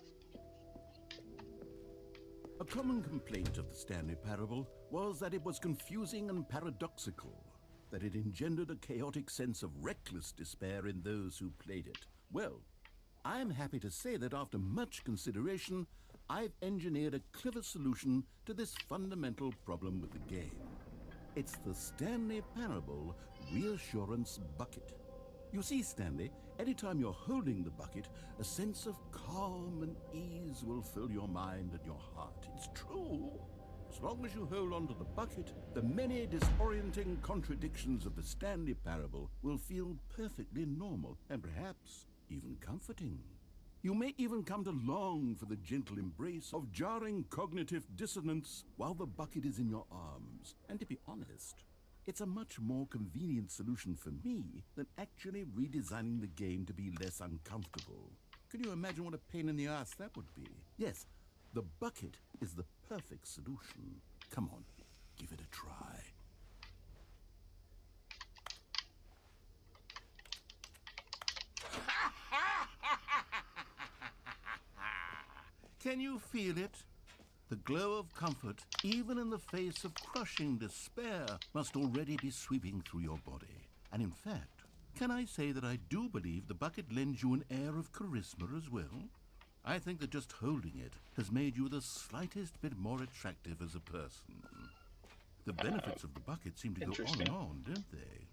A common complaint of the Stanley Parable was that it was confusing and paradoxical, that it engendered a chaotic sense of reckless despair in those who played it. Well, I'm happy to say that after much consideration, I've engineered a clever solution to this fundamental problem with the game. It's the Stanley Parable Reassurance Bucket. You see, Stanley, anytime you're holding the bucket, a sense of calm and ease will fill your mind and your heart. It's true. As long as you hold on to the bucket, the many disorienting contradictions of the Stanley Parable will feel perfectly normal and perhaps even comforting. You may even come to long for the gentle embrace of jarring cognitive dissonance while the bucket is in your arms. And to be honest, it's a much more convenient solution for me than actually redesigning the game to be less uncomfortable. Can you imagine what a pain in the ass that would be? Yes, the bucket is the perfect solution. Come on, give it a try. Can you feel it? The glow of comfort, even in the face of crushing despair, must already be sweeping through your body. And in fact, can I say that I do believe the bucket lends you an air of charisma as well? I think that just holding it has made you the slightest bit more attractive as a person. The benefits of the bucket seem to go on and on, don't they?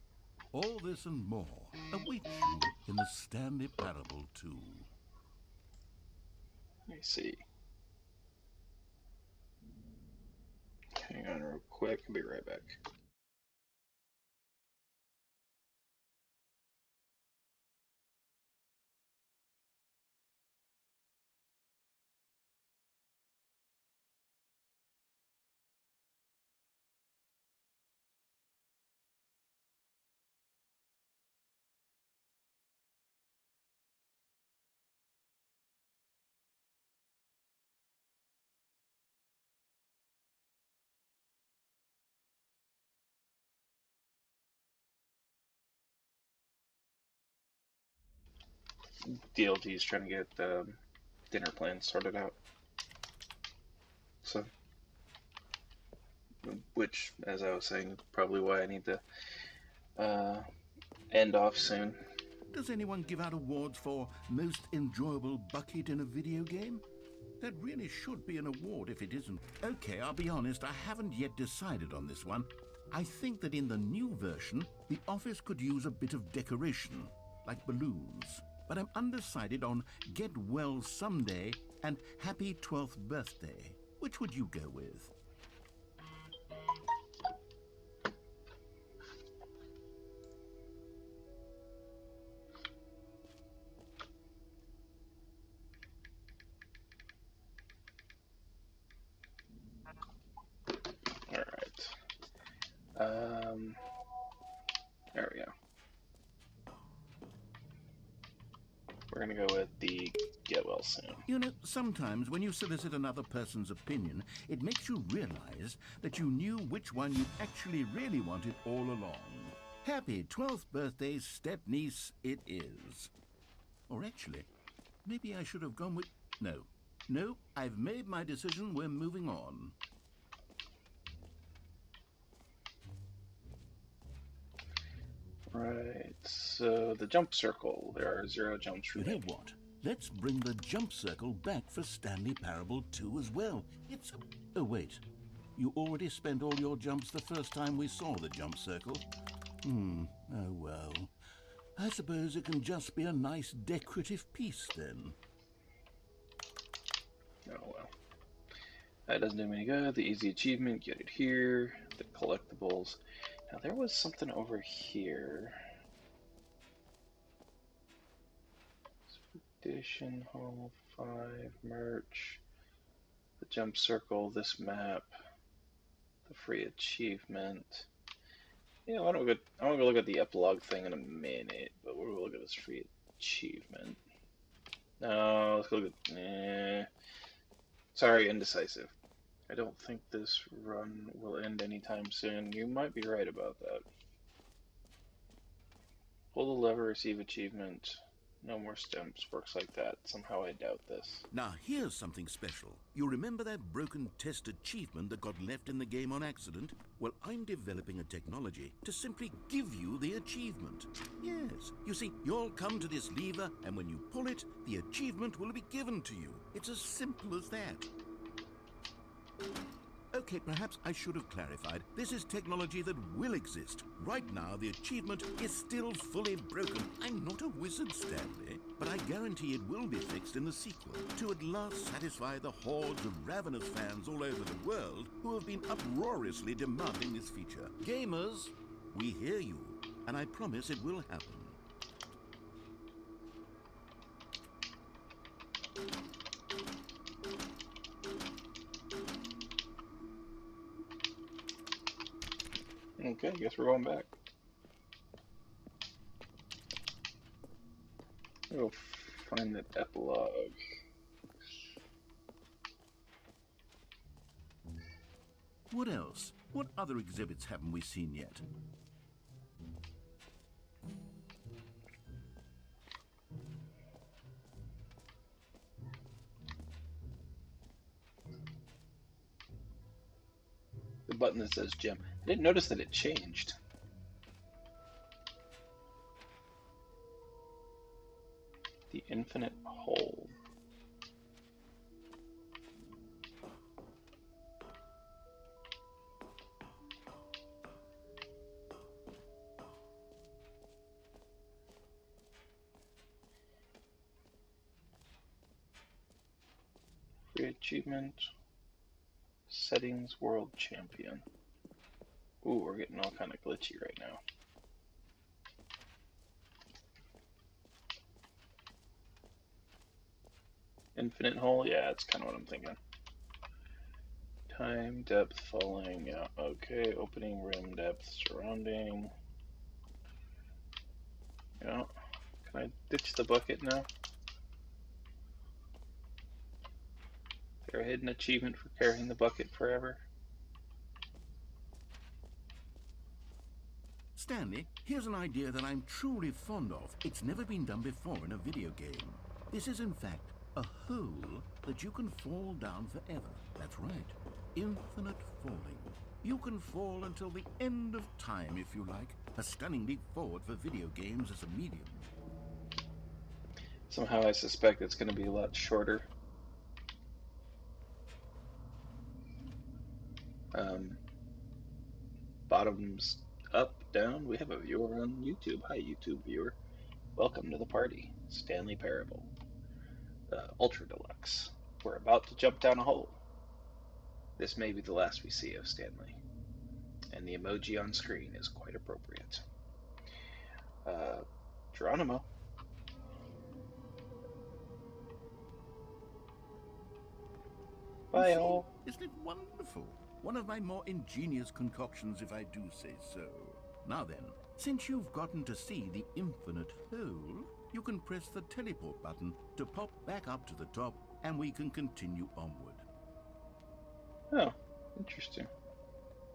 All this and more await you in the Stanley Parable 2. Let me see. Hang on real quick, I'll be right back. DLG is trying to get dinner plans sorted out. So, which, as I was saying, is probably why I need to end off soon. Does anyone give out awards for most enjoyable bucket in a video game? That really should be an award if it isn't. Okay, I'll be honest, I haven't yet decided on this one. I think that in the new version, the office could use a bit of decoration, like balloons. But I'm undecided on Get Well Someday and Happy 12th Birthday. Which would you go with? There we go. We're gonna go with the Get Well Soon. You know, sometimes when you solicit another person's opinion, it makes you realize that you knew which one you actually really wanted all along. Happy 12th birthday, step-niece, it is. Or actually, maybe I should have gone with... No, I've made my decision, we're moving on. Right, so the jump circle, there are 0 jumps You remaining. know what? Let's bring the jump circle back for Stanley Parable 2 as well. It's a... Oh, wait. You already spent all your jumps the first time we saw the jump circle. Oh well. I suppose it can just be a nice decorative piece then. Oh well. That doesn't do me any good. The easy achievement, get it here. The collectibles. Now there was something over here. Expedition Hall 5 merch. The jump circle, this map, the free achievement. Yeah, I want to go look at the epilogue thing in a minute, but we'll look at this free achievement. No, let's go look at. Sorry, indecisive. I don't think this run will end anytime soon. You might be right about that. Pull the lever, receive achievement. No more stamps. Works like that. Somehow I doubt this. Now here's something special. You remember that broken test achievement that got left in the game on accident? Well, I'm developing a technology to simply give you the achievement. Yes, you see, you'll come to this lever, and when you pull it, the achievement will be given to you. It's as simple as that. Okay, perhaps I should have clarified. This is technology that will exist. Right now, the achievement is still fully broken. I'm not a wizard, Stanley, but I guarantee it will be fixed in the sequel to at last satisfy the hordes of ravenous fans all over the world who have been uproariously demanding this feature. Gamers, we hear you, and I promise it will happen. Okay, I guess we're going back. We'll find that epilogue. What else? What other exhibits haven't we seen yet? The button that says gem. I didn't notice that it changed. The infinite hole. Free achievement. Settings world champion. Ooh, we're getting all kind of glitchy right now. Infinite hole? Yeah, that's kind of what I'm thinking. Time, depth, falling. Yeah, okay. Opening, rim, depth, surrounding. Yeah. Can I ditch the bucket now? Is there a hidden achievement for carrying the bucket forever? Stanley, here's an idea that I'm truly fond of. It's never been done before in a video game. This is, in fact, a hole that you can fall down forever. That's right. Infinite falling. You can fall until the end of time, if you like. A stunning leap forward for video games as a medium. Somehow I suspect it's going to be a lot shorter. Bottoms up, down. We have a viewer on YouTube. Hi, YouTube viewer. Welcome to the party. Stanley Parable. Ultra Deluxe. We're about to jump down a hole. This may be the last we see of Stanley. And the emoji on screen is quite appropriate. Geronimo. Bye, all. Isn't it wonderful? One of my more ingenious concoctions, if I do say so. Now then, since you've gotten to see the infinite hole, you can press the teleport button to pop back up to the top, and we can continue onward. Oh, interesting.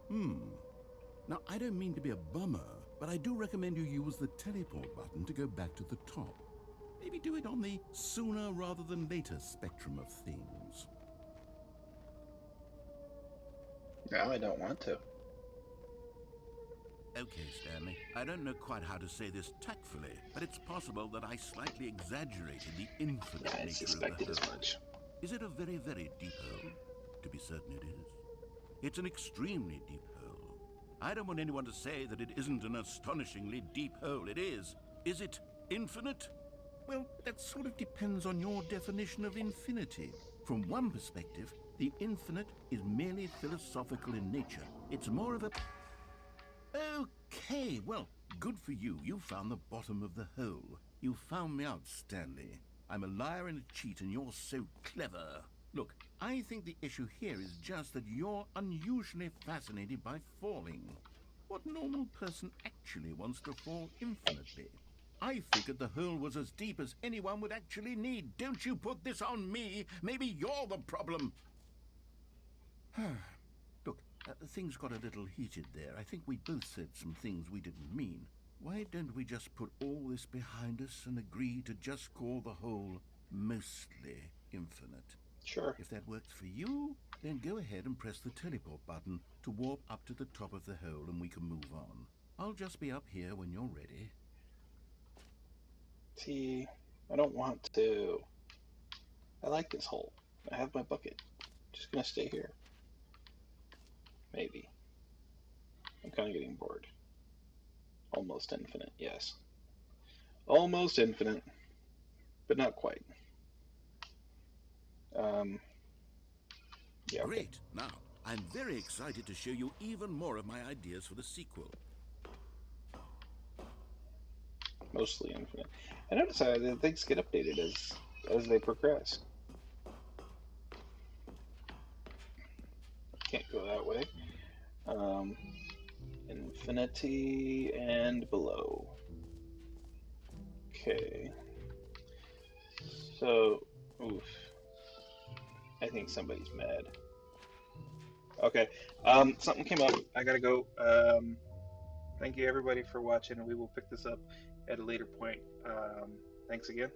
Now, I don't mean to be a bummer, but I do recommend you use the teleport button to go back to the top. Maybe do it on the sooner rather than later spectrum of things. No, I don't want to. Okay, Stanley, I don't know quite how to say this tactfully, but it's possible that I slightly exaggerated the infinite I nature of suspected the as hole. much. Is it a very, very deep hole? To be certain it is. It's an extremely deep hole. I don't want anyone to say that it isn't an astonishingly deep hole. It is. Is it infinite? Well, that sort of depends on your definition of infinity. From one perspective, the infinite is merely philosophical in nature. It's more of a... Okay, well, good for you. You found the bottom of the hole. You found me out, Stanley. I'm a liar and a cheat, and you're so clever. Look, I think the issue here is just that you're unusually fascinated by falling. What normal person actually wants to fall infinitely? I figured the hole was as deep as anyone would actually need. Don't you put this on me. Maybe you're the problem. Look, things got a little heated there. I think we both said some things we didn't mean. Why don't we just put all this behind us and agree to just call the hole mostly infinite? Sure. If that works for you, then go ahead and press the teleport button to warp up to the top of the hole and we can move on. I'll just be up here when you're ready. See, I don't want to. I like this hole. I have my bucket. Just gonna stay here. Maybe. I'm kind of getting bored. Almost infinite, yes. Almost infinite, but not quite. Yeah. Okay. Great. Now, I'm very excited to show you even more of my ideas for the sequel. Mostly infinite. I notice that things get updated as they progress. Can't go that way. Infinity and below. Okay. So, oof. I think somebody's mad. Okay. Something came up. I gotta go. Thank you everybody for watching, and we will pick this up at a later point. Thanks again.